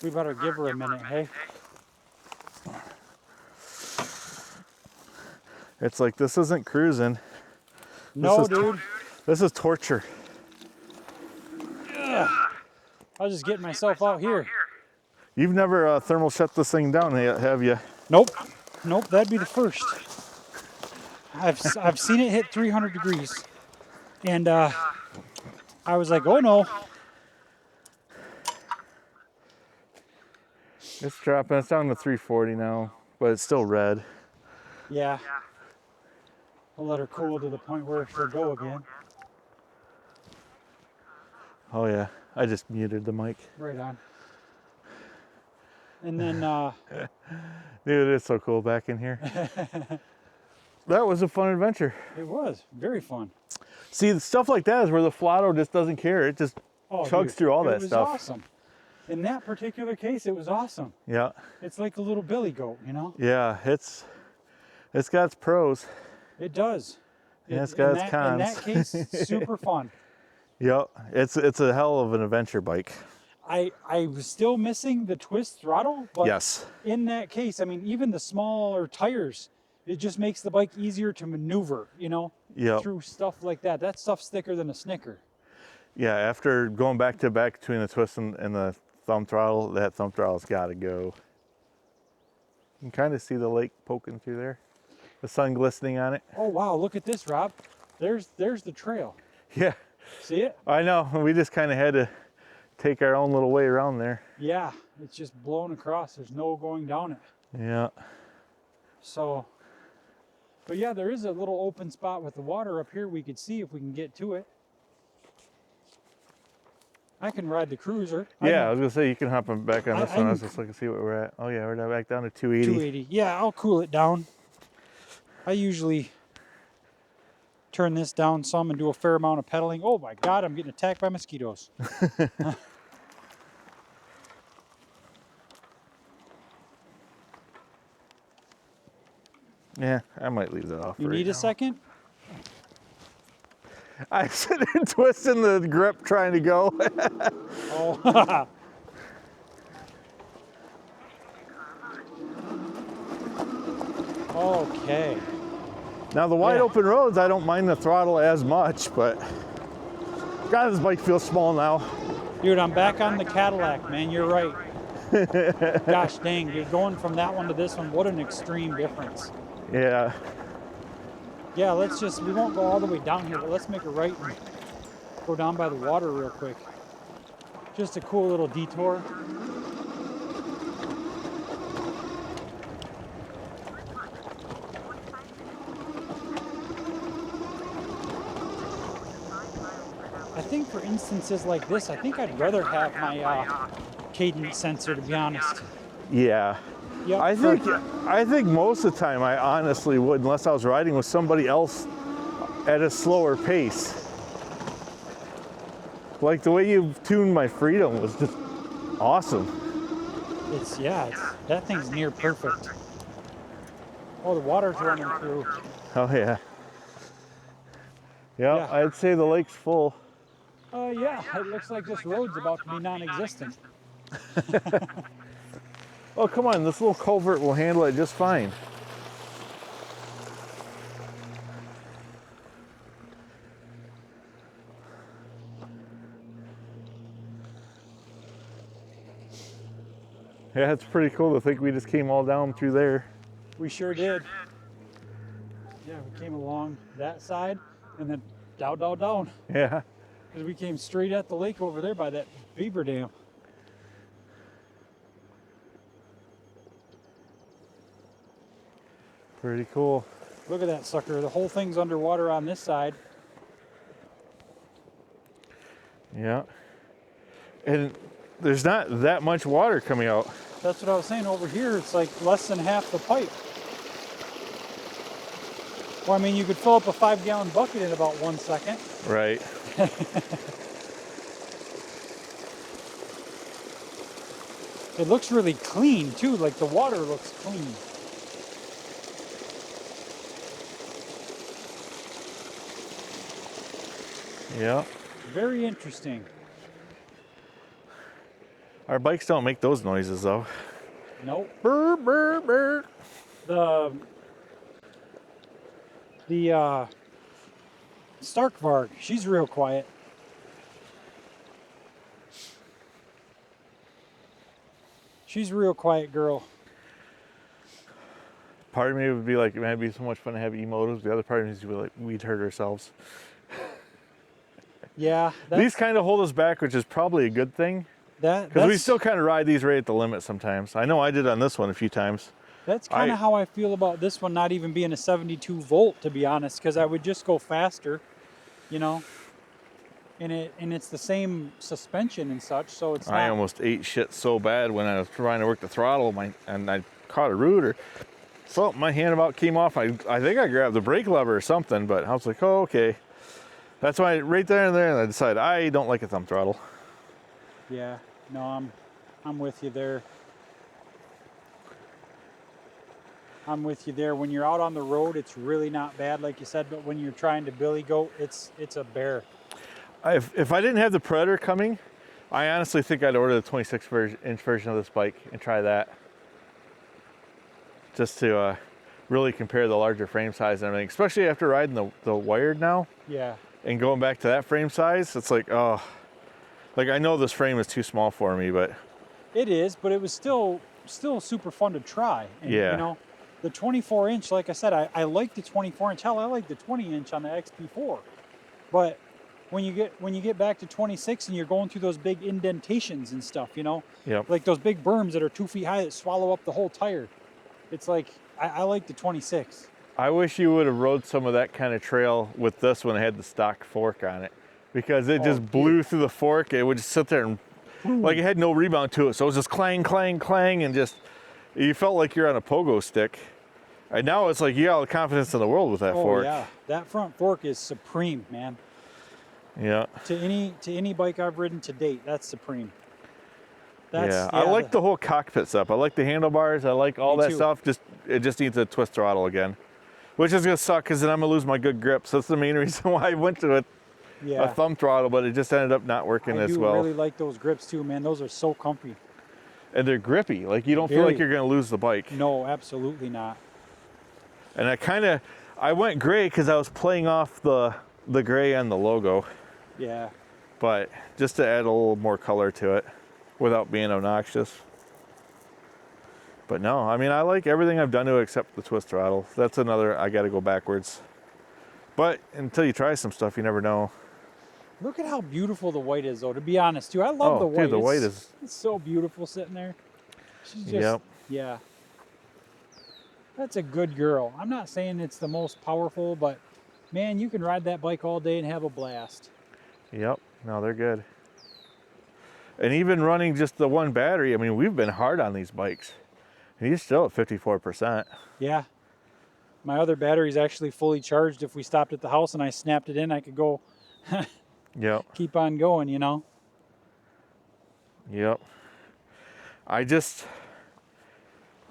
We better give her a minute, hey? It's like, this isn't cruising. No, dude. This is torture. Ugh. I'll just get myself out here. You've never thermal shut this thing down yet, have you? Nope. Nope, that'd be the first. I've seen it hit 300 degrees. And I was like, oh no. It's dropping. It's down to 340 now, but it's still red. Yeah. I'll let her cool to the point where she'll go again. Oh yeah. I just muted the mic. Right on. And then, Dude, it's so cool back in here. That was a fun adventure. it was very fun. See, stuff like that is where the Philodo just doesn't care. It just chugs Dude, through all that It stuff. was awesome. In that particular case, it was awesome. Yeah. It's like a little billy goat, you know? Yeah, it's got its pros. It does. And it's got its In cons. that case, super fun. Yep, it's a hell of an adventure bike. I was still missing the twist throttle, but Yes. in that case, I mean, even the smaller tires, it just makes the bike easier to maneuver, you know, Yep. through stuff like that. That stuff's thicker than a Snicker. Yeah, after going back to back between the twist and the thumb throttle, that thumb throttle's got to go. You can kind of see the lake poking through there. The sun glistening on it. Oh, wow, look at this, Rob. There's the trail. Yeah, See it? I know. We just kind of had to take our own little way around there. Yeah, it's just blown across. There's no going down it. Yeah. So, but yeah, there is a little open spot with the water up here. We could see if we can get to it. I can ride the cruiser. Yeah, I was gonna say you can hop back on this one. I was I'm- just looking to see what we're at. Oh yeah, we're back down to 280. 280. Yeah, I'll cool it down. I usually turn this down some and do a fair amount of pedaling. Oh my God, I'm getting attacked by mosquitoes. Yeah, I might leave that off. You right need now. a second? I sit there twisting the grip trying to go. Oh. Okay. Now the wide Yeah. open roads, I don't mind the throttle as much, but God, this bike feels small now. Dude, I'm back on the Cadillac, man. You're right. Gosh dang, you're going from that one to this one. What an extreme difference. Yeah. Yeah, we won't go all the way down here, but let's make a right and go down by the water real quick. Just a cool little detour. I think for instances like this, I think I'd rather have my cadence sensor, to be honest. Yeah. Yep, I think most of the time I honestly would, unless I was riding with somebody else at a slower pace. Like the way you tuned my Freedom was just awesome. That thing's near perfect. Oh, the water's running through. Oh yeah. Yeah, Yeah. I'd say the lake's full. Yeah, it looks like this road's about to be non-existent. Oh, come on, this little culvert will handle it just fine. Yeah, it's pretty cool to think we just came all down through there. We sure did. Yeah, we came along that side and then down. Yeah. Because we came straight at the lake over there by that beaver dam. Pretty cool. Look at that sucker. The whole thing's underwater on this side. Yeah. And there's not that much water coming out. That's what I was saying. Over here, it's like less than half the pipe. Well, I mean, you could fill up a 5-gallon bucket in about 1 second. Right. It looks really clean, too. Like the water looks clean. Yeah. Very interesting. Our bikes don't make those noises though. Nope. Brr, brr, brr. The Starkvarg, she's real quiet. She's a real quiet girl. Part of me would be like, man, it'd be so much fun to have e-motos. The other part of me would be like, we'd hurt ourselves. Yeah. These kind of hold us back, which is probably a good thing. Because we still kind of ride these right at the limit sometimes. I know I did on this one a few times. That's kind of how I feel about this one not even being a 72 volt, to be honest, because I would just go faster, you know. and it's the same suspension and such, so it's I not, almost ate shit so bad when I was trying to work the throttle, and I caught a root or something. My hand about came off. I think I grabbed the brake lever or something, but I was like, oh, okay. That's why right there and I decided I don't like a thumb throttle. yeah, no, I'm with you there. I'm with you there. When you're out on the road, it's really not bad, like you said, but when you're trying to billy goat, it's a bear. If I didn't have the Predator coming, I honestly think I'd order the 26-inch version of this bike and try that. Just to really compare the larger frame size and everything, especially after riding the wired now. Yeah. And going back to that frame size, it's like, oh, like I know this frame is too small for me, but It is, but it was still super fun to try. And, yeah. You know, the 24-inch, like I said, I like the 24-inch. Hell, I like the 20-inch on the XP4. But when you get back to 26 and you're going through those big indentations and stuff, you know, Yep. like those big berms that are 2 feet high that swallow up the whole tire. It's like I like the 26. I wish you would have rode some of that kind of trail with this when it had the stock fork on it, because it just blew through the fork. It would just sit there and like it had no rebound to it, so it was just clang, clang, clang, and just you felt like you're on a pogo stick. And now it's like you got all the confidence in the world with that fork. Oh yeah, that front fork is supreme, man. Yeah. To any bike I've ridden to date, that's supreme. I like the whole cockpit stuff. I like the handlebars. I like all that stuff. It just needs a twist throttle again, which is gonna suck because then I'm gonna lose my good grips. That's the main reason why I went to a thumb throttle, but it just ended up not working as well. I do really like those grips too, man. Those are so comfy. And they're grippy. Like you don't feel like you're gonna lose the bike. No, absolutely not. And I went gray because I was playing off the gray and the logo. Yeah. But just to add a little more color to it without being obnoxious. But no, I mean, I like everything I've done to it except the twist throttle. That's another, I got to go backwards. But until you try some stuff, you never know. Look at how beautiful the white is, though, to be honest, too. I love the white. Dude, the white is... It's so beautiful sitting there. She's just, yeah. That's a good girl. I'm not saying it's the most powerful, but, man, you can ride that bike all day and have a blast. Yep. No, they're good. And even running just the one battery, I mean, we've been hard on these bikes. And he's still at 54%. Yeah. My other battery's actually fully charged. If we stopped at the house and I snapped it in, I could go keep on going, you know? Yep. I don't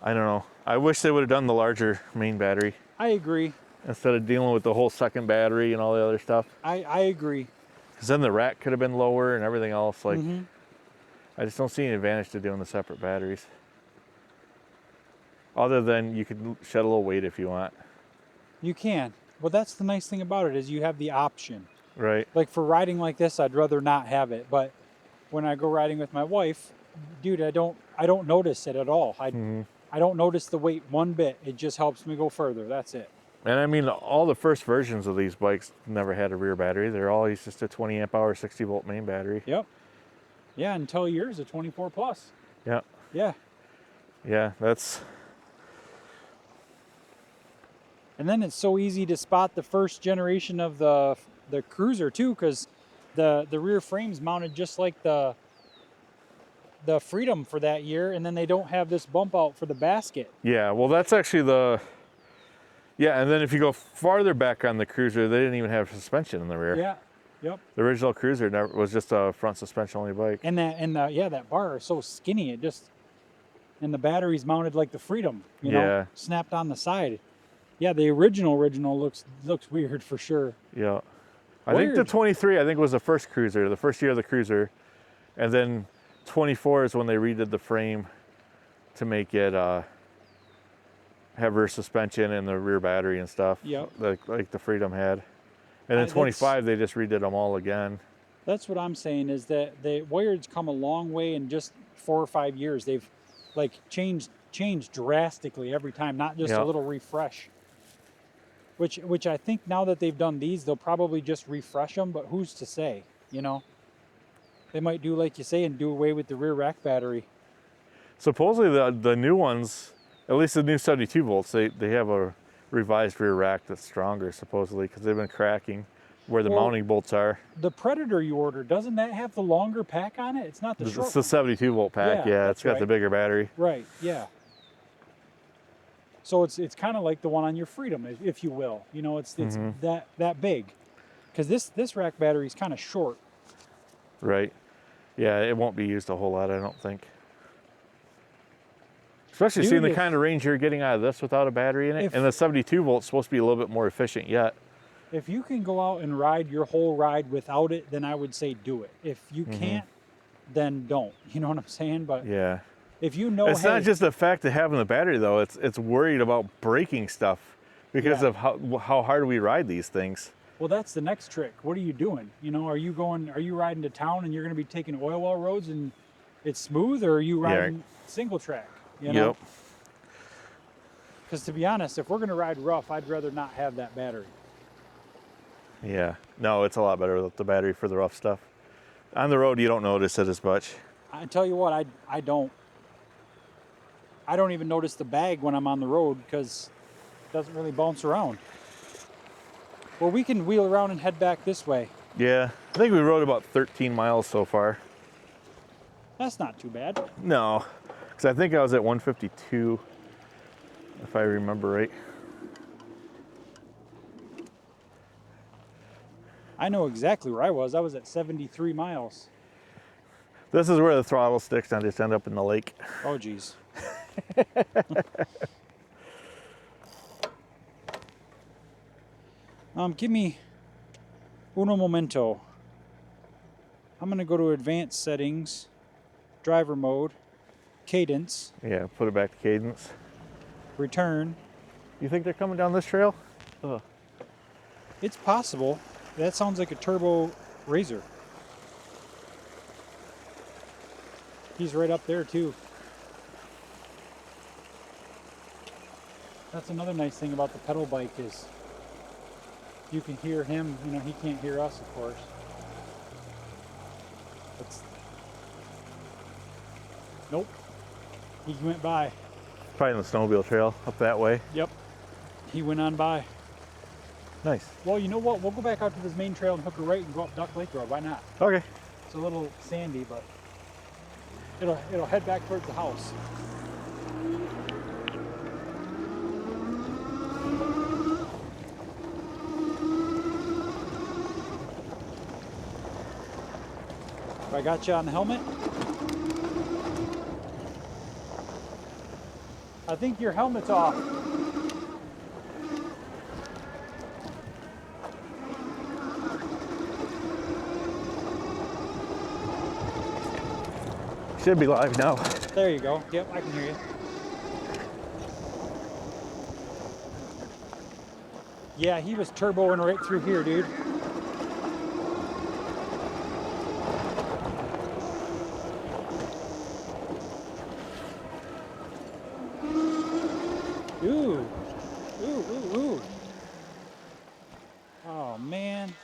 know. I wish they would have done the larger main battery. I agree. Instead of dealing with the whole second battery and all the other stuff. I agree. Because then the rack could have been lower and everything else. Like, I just don't see any advantage to doing the separate batteries. Other than you could shed a little weight if you want. You can. Well, that's the nice thing about it is you have the option. Right. Like for riding like this, I'd rather not have it. But when I go riding with my wife, dude, I don't notice it at all. I don't notice the weight one bit. It just helps me go further. That's it. And I mean, all the first versions of these bikes never had a rear battery. They're always just a 20 amp hour, 60 volt main battery. Yep. Yeah, until yours, a 24 plus. Yeah. Yeah. Yeah, that's... And then it's so easy to spot the first generation of the Cruiser too, because the rear frame's mounted just like the Freedom for that year, and then they don't have this bump out for the basket. Yeah, well, that's actually the... Yeah, and then if you go farther back on the Cruiser, they didn't even have suspension in the rear. Yeah, yep. The original Cruiser was just a front suspension only bike. And that bar is so skinny, and the battery's mounted like the Freedom, you know, snapped on the side. Yeah, the original looks weird for sure. Yeah. I think the 23, was the first Cruiser, the first year of the Cruiser. And then 24 is when they redid the frame to make it have rear suspension and the rear battery and stuff. Yep. Like the Freedom had. And then 25, they just redid them all again. That's what I'm saying is that the Wired's come a long way in just 4 or 5 years. They've like changed drastically every time, not just a little refresh. Which I think now that they've done these, they'll probably just refresh them, but who's to say, you know? They might do like you say and do away with the rear rack battery. Supposedly the new ones, at least the new 72 volts, they have a revised rear rack that's stronger supposedly because they've been cracking. where the mounting bolts are. The Predator you ordered, doesn't that have the longer pack on it? It's not the short It's the 72 volt pack. Yeah, it's got right. the bigger battery. Right, yeah. So it's kind of like the one on your Freedom, if you will. You know, it's that big. Because this rack battery is kind of short. Right. Yeah, it won't be used a whole lot, I don't think. Especially seeing the kind of range you're getting out of this without a battery in it. And the 72 volt's supposed to be a little bit more efficient yet. If you can go out and ride your whole ride without it, then I would say do it. If you can't, then don't. You know what I'm saying? But yeah. If you know, it's not just the fact of having the battery though. It's worried about breaking stuff because of how hard we ride these things. Well, that's the next trick. What are you doing? You know, are you riding to town and you're going to be taking oil well roads and it's smooth, or are you riding single track? You know? Yep. Because to be honest, if we're going to ride rough, I'd rather not have that battery. Yeah. No, it's a lot better with the battery for the rough stuff. On the road, you don't notice it as much. I tell you what, I don't even notice the bag when I'm on the road because it doesn't really bounce around. Well, we can wheel around and head back this way. Yeah, I think we rode about 13 miles so far. That's not too bad. No, because I think I was at 152, if I remember right. I know exactly where I was. I was at 73 miles. This is where the throttle sticks and I just end up in the lake. Oh, geez. Give me uno momento. I'm going to go to advanced settings, driver mode, cadence. Yeah, put it back to cadence. Return. You think they're coming down this trail? Ugh. It's possible. That sounds like a turbo razor. He's right up there too. That's another nice thing about the pedal bike is you can hear him, you know, he can't hear us, of course. Nope. He went by. Probably on the snowmobile trail up that way. Yep. He went on by. Nice. Well, you know what? We'll go back out to this main trail and hook a right and go up Duck Lake Road. Why not? Okay. It's a little sandy, but it'll head back towards the house. I got you on the helmet. I think your helmet's off. Should be live now. There you go. Yep, I can hear you. Yeah, he was turboing right through here, dude. Ooh. Ooh, ooh, ooh. Oh, man.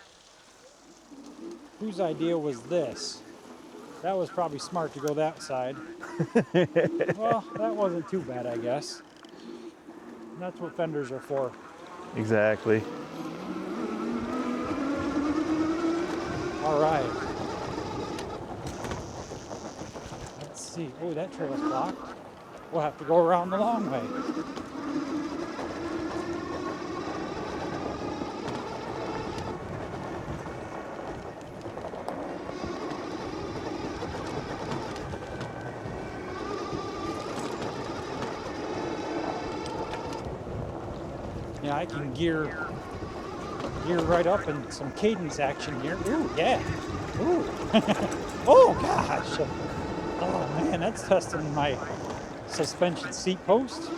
Whose idea was this? That was probably smart to go that side. Well, that wasn't too bad, I guess. That's what fenders are for. Exactly. All right. Let's see. Oh, that trail's blocked. We'll have to go around the long way. Yeah, I can gear right up in some cadence action here. Ooh, yeah. Ooh. Oh, gosh. Oh, man, that's testing my suspension seat post.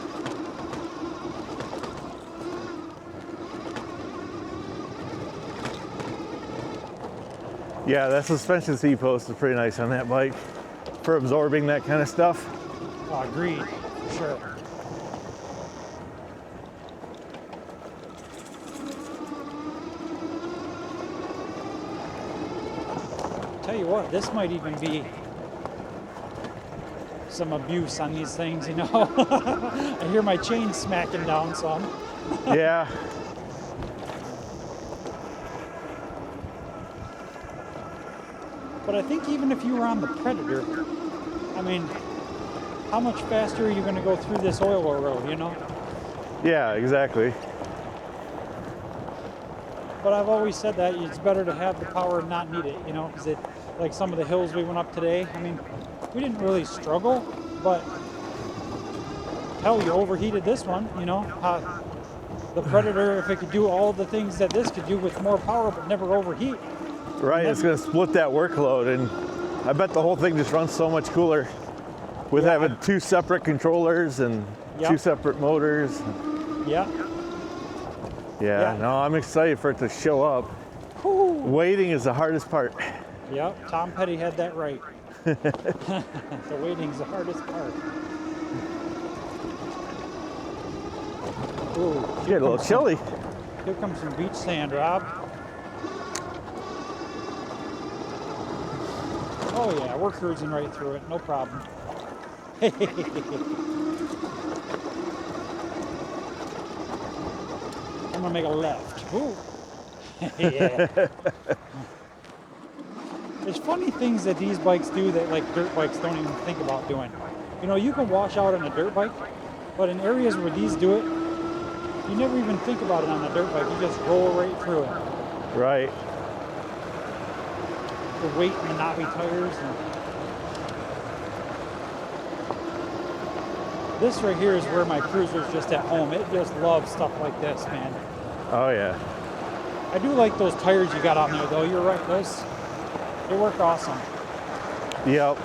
Yeah, that suspension seat post is pretty nice on that bike for absorbing that kind of stuff. Oh, agreed. Sure. Tell you what, this might even be some abuse on these things, you know. I hear my chain smacking down some. Yeah. But I think even if you were on the Predator, I mean, how much faster are you going to go through this oil road, you know? Yeah, exactly. But I've always said that it's better to have the power and not need it, you know, because like some of the hills we went up today, I mean, we didn't really struggle, but hell, you overheated this one, you know. The Predator, if it could do all the things that this could do with more power but never overheat. Right, it's going to split that workload, and I bet the whole thing just runs so much cooler with having two separate controllers and two separate motors. Yeah. Yeah, no, I'm excited for it to show up. Whew. Waiting is the hardest part. Yep, Tom Petty had that right. The waiting's the hardest part. Ooh, Get a little chilly. Here comes some beach sand, Rob. Oh yeah, we're cruising right through it, no problem. I'm gonna make a left. Ooh. Yeah. There's funny things that these bikes do that like dirt bikes don't even think about doing. You know, you can wash out on a dirt bike, but in areas where these do it, you never even think about it on a dirt bike. You just roll right through it. Right. The weight and the knobby tires. This right here is where my cruiser's just at home. It just loves stuff like this, man. Oh yeah. I do like those tires you got on there, though. You're right, those they work awesome. Yep.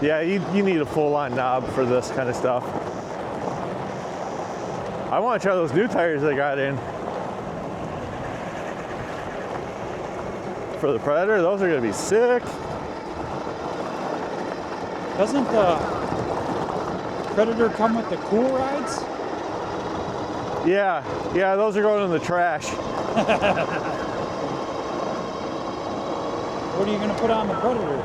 Yeah, you need a full-on knob for this kind of stuff. I want to try those new tires they got in for the Predator. Those are going to be sick. Doesn't the Predator come with the cool rides? Yeah, those are going in the trash. What are you going to put on the Predator?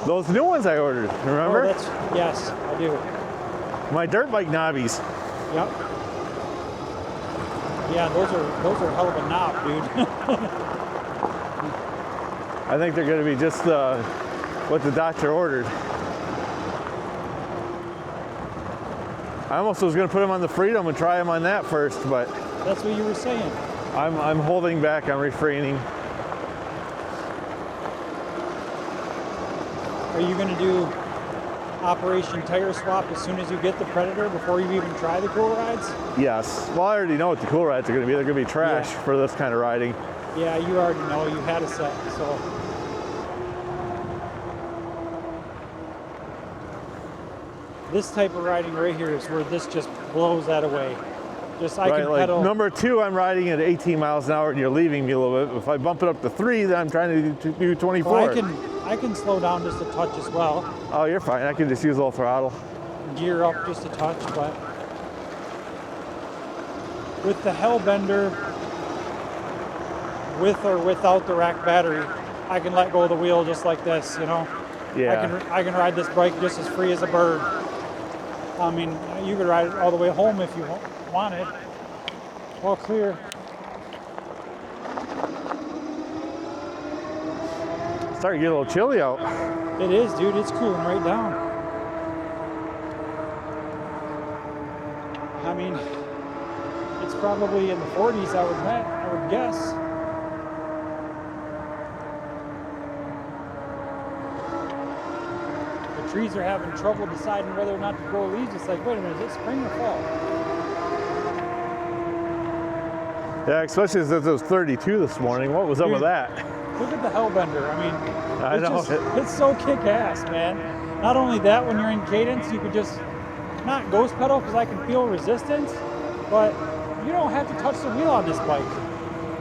Those new ones I ordered, remember? Oh, yes, I do. My dirt bike knobbies. Yep. Yeah, those are a hell of a knob, dude. I think they're going to be just what the doctor ordered. I almost was going to put them on the Freedom and try them on that first, but that's what you were saying. I'm holding back. I'm refraining. Are you going to do Operation Tire Swap as soon as you get the Predator before you even try the cool rides? Yes. Well, I already know what the cool rides are going to be. They're going to be trash for this kind of riding. Yeah, you already know. You had a set, so. This type of riding right here is where this just blows that away. Just I can pedal. Number 2, I'm riding at 18 miles an hour and you're leaving me a little bit. If I bump it up to 3, then I'm trying to do 24. Well, I can slow down just a touch as well. Oh, you're fine. I can just use a little throttle. Gear up just a touch, but with the Hellbender, with or without the rack battery, I can let go of the wheel just like this, you know? Yeah. I can ride this bike just as free as a bird. I mean, you could ride it all the way home if you wanted. All clear. It's starting to get a little chilly out. It is, dude. It's cooling right down. I mean, it's probably in the 40s, I would guess. The trees are having trouble deciding whether or not to grow leaves. It's like, wait a minute, is it spring or fall? Yeah, especially since it was 32 this morning. What was up with that? Look at the Hellbender. I mean, I know. It's so kick-ass, man. Not only that, when you're in cadence, you could just not ghost pedal because I can feel resistance, but you don't have to touch the wheel on this bike.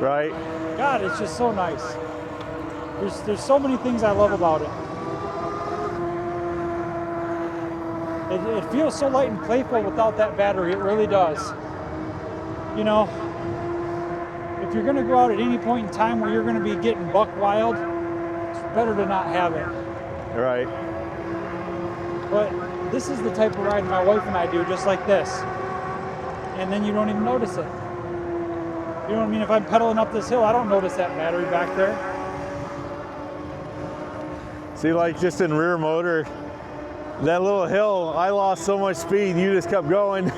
Right. God, it's just so nice. There's so many things I love about it. It feels so light and playful without that battery. It really does. You know, if you're going to go out at any point in time where you're going to be getting buck wild, it's better to not have it. Right. But this is the type of ride my wife and I do, just like this. And then you don't even notice it. You know what I mean? If I'm pedaling up this hill, I don't notice that battery back there. See, like just in rear motor, that little hill, I lost so much speed, you just kept going.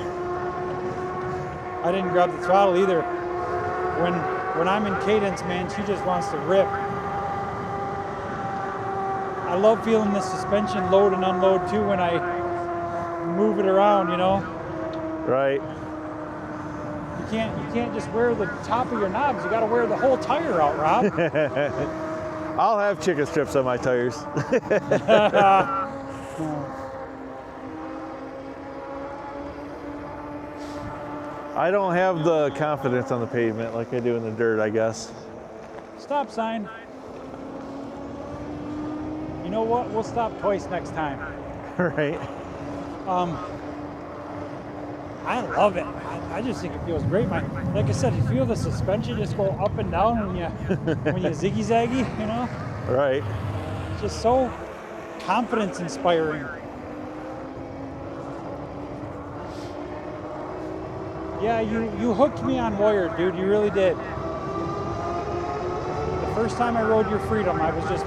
I didn't grab the throttle either. When I'm in cadence, man, she just wants to rip. I love feeling the suspension load and unload too when I move it around, you know. Right. You can't just wear the top of your knobs. You got to wear the whole tire out, Rob. I'll have chicken strips on my tires. I don't have the confidence on the pavement like I do in the dirt, I guess. Stop sign. You know what? We'll stop twice next time. Right. I love it. I just think it feels great. Like I said, you feel the suspension just go up and down when you ziggy zaggy, you know? Right. It's just so confidence inspiring. Yeah, you hooked me on Wired, dude. You really did. The first time I rode your Freedom, I was just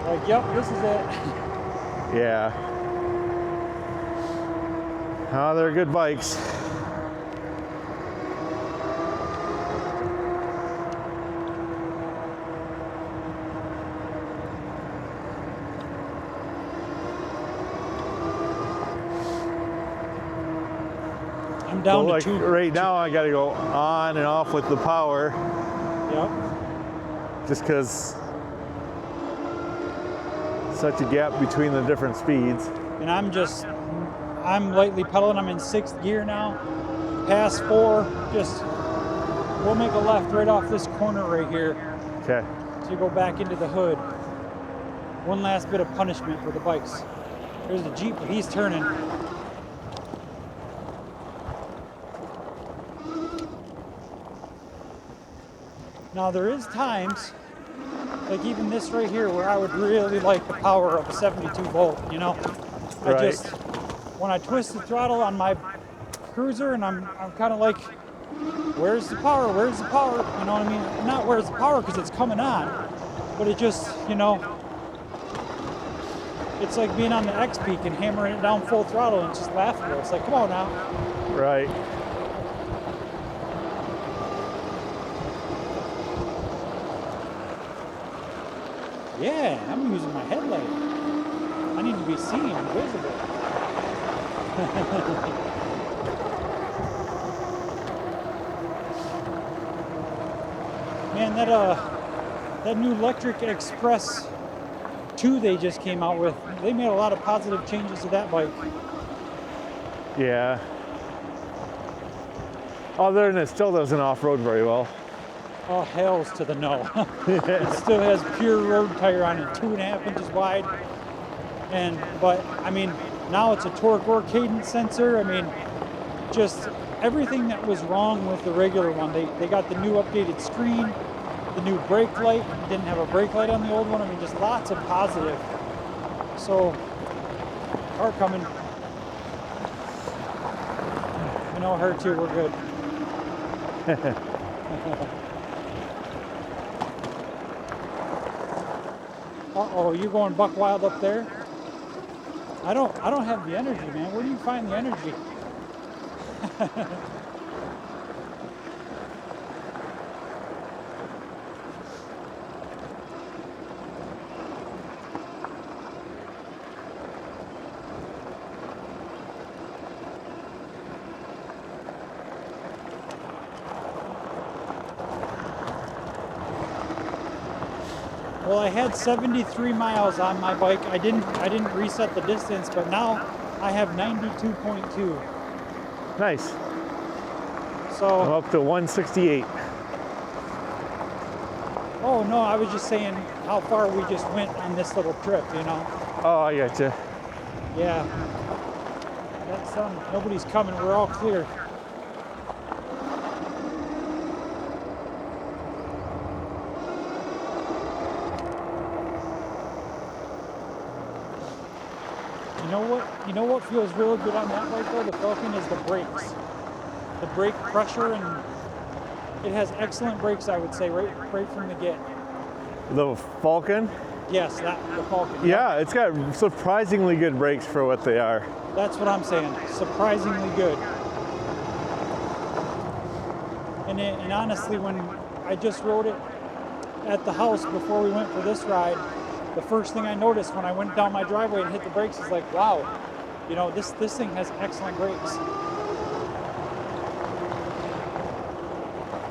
like, yep, this is it. Yeah. Oh, they're good bikes. I'm down to two. Right now, I got to go on and off with the power. Yep. Just because such a gap between the different speeds. And I'm lightly pedaling. I'm in 6th gear now. Pass 4, we'll make a left right off this corner right here. Okay. So you go back into the hood. One last bit of punishment for the bikes. There's the Jeep, but he's turning. Now there is times, like even this right here, where I would really like the power of a 72 volt, you know? Right. When I twist the throttle on my cruiser and I'm kind of like, where's the power? Where's the power? You know what I mean? Not where's the power because it's coming on, but it just, you know, it's like being on the X Peak and hammering it down full throttle and just laughable. It's like, come on now. Right. Yeah, I'm using my headlight. I need to be seen and visible. Man, that new Electric Express 2 they just came out with, they made a lot of positive changes to that bike. Yeah. Other than it still doesn't off-road very well. Oh, hells to the no. It still has pure road tire on it, 2.5 inches wide. But I mean, now it's a torque or cadence sensor. I mean, just everything that was wrong with the regular one. They got the new updated screen, the new brake light, didn't have a brake light on the old one. I mean, just lots of positive. So, car coming. I know her too, we're good. Uh-oh, you going buck wild up there? I don't have the energy, man. Where do you find the energy? Well, I had 73 miles on my bike. I didn't reset the distance, but now I have 92.2. Nice. So I'm up to 168. Oh no, I was just saying how far we just went on this little trip, you know. Oh, I gotcha. Yeah. That's nobody's coming. We're all clear. You know what feels really good on that bike though, the Falcon, is the brakes. The brake pressure, and it has excellent brakes, I would say, right from the get. The Falcon? Yes, the Falcon. Yeah, it's got surprisingly good brakes for what they are. That's what I'm saying. Surprisingly good. And honestly, when I just rode it at the house before we went for this ride, the first thing I noticed when I went down my driveway and hit the brakes is like, wow, you know, this thing has excellent brakes.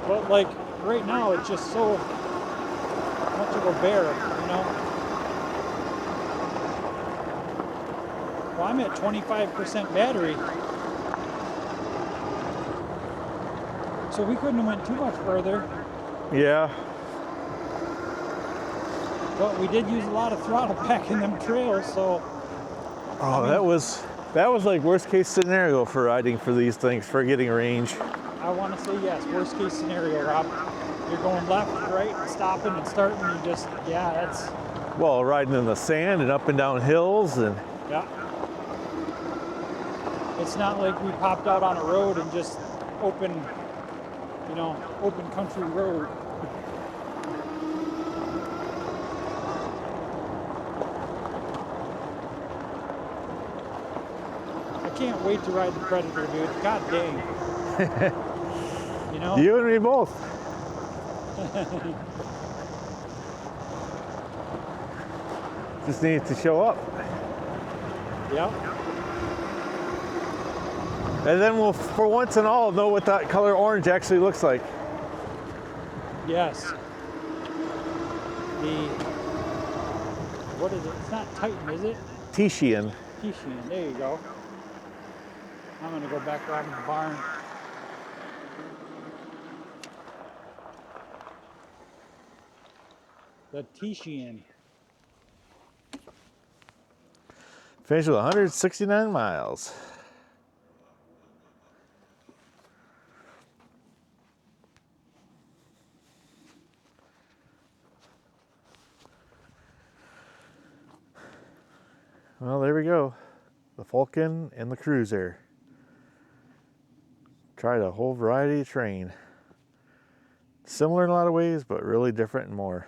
But like right now, it's just so much of a bear, you know. Well, I'm at 25% battery. So we couldn't have went too much further. Yeah. But we did use a lot of throttle back in them trails, so. Oh, I mean, that was like worst case scenario for riding for these things, for getting range. I want to say yes, worst case scenario, Rob. You're going left, right, and stopping and starting, and just, yeah, that's. Well, riding in the sand and up and down hills and. Yeah. It's not like we popped out on a road and just open, you know, open country road. I can't wait to ride the Predator, dude. God dang. You know? You and me both. Just need to show up. Yep. And then we'll, for once and all, know what that color orange actually looks like. Yes. What is it? It's not Titan, is it? Tishian. Tishian, there you go. I'm gonna go back around the barn. The Tishian. Finished with 169 miles. Well, there we go. The Falcon and the Cruiser. Tried a whole variety of terrain. Similar in a lot of ways, but really different and more.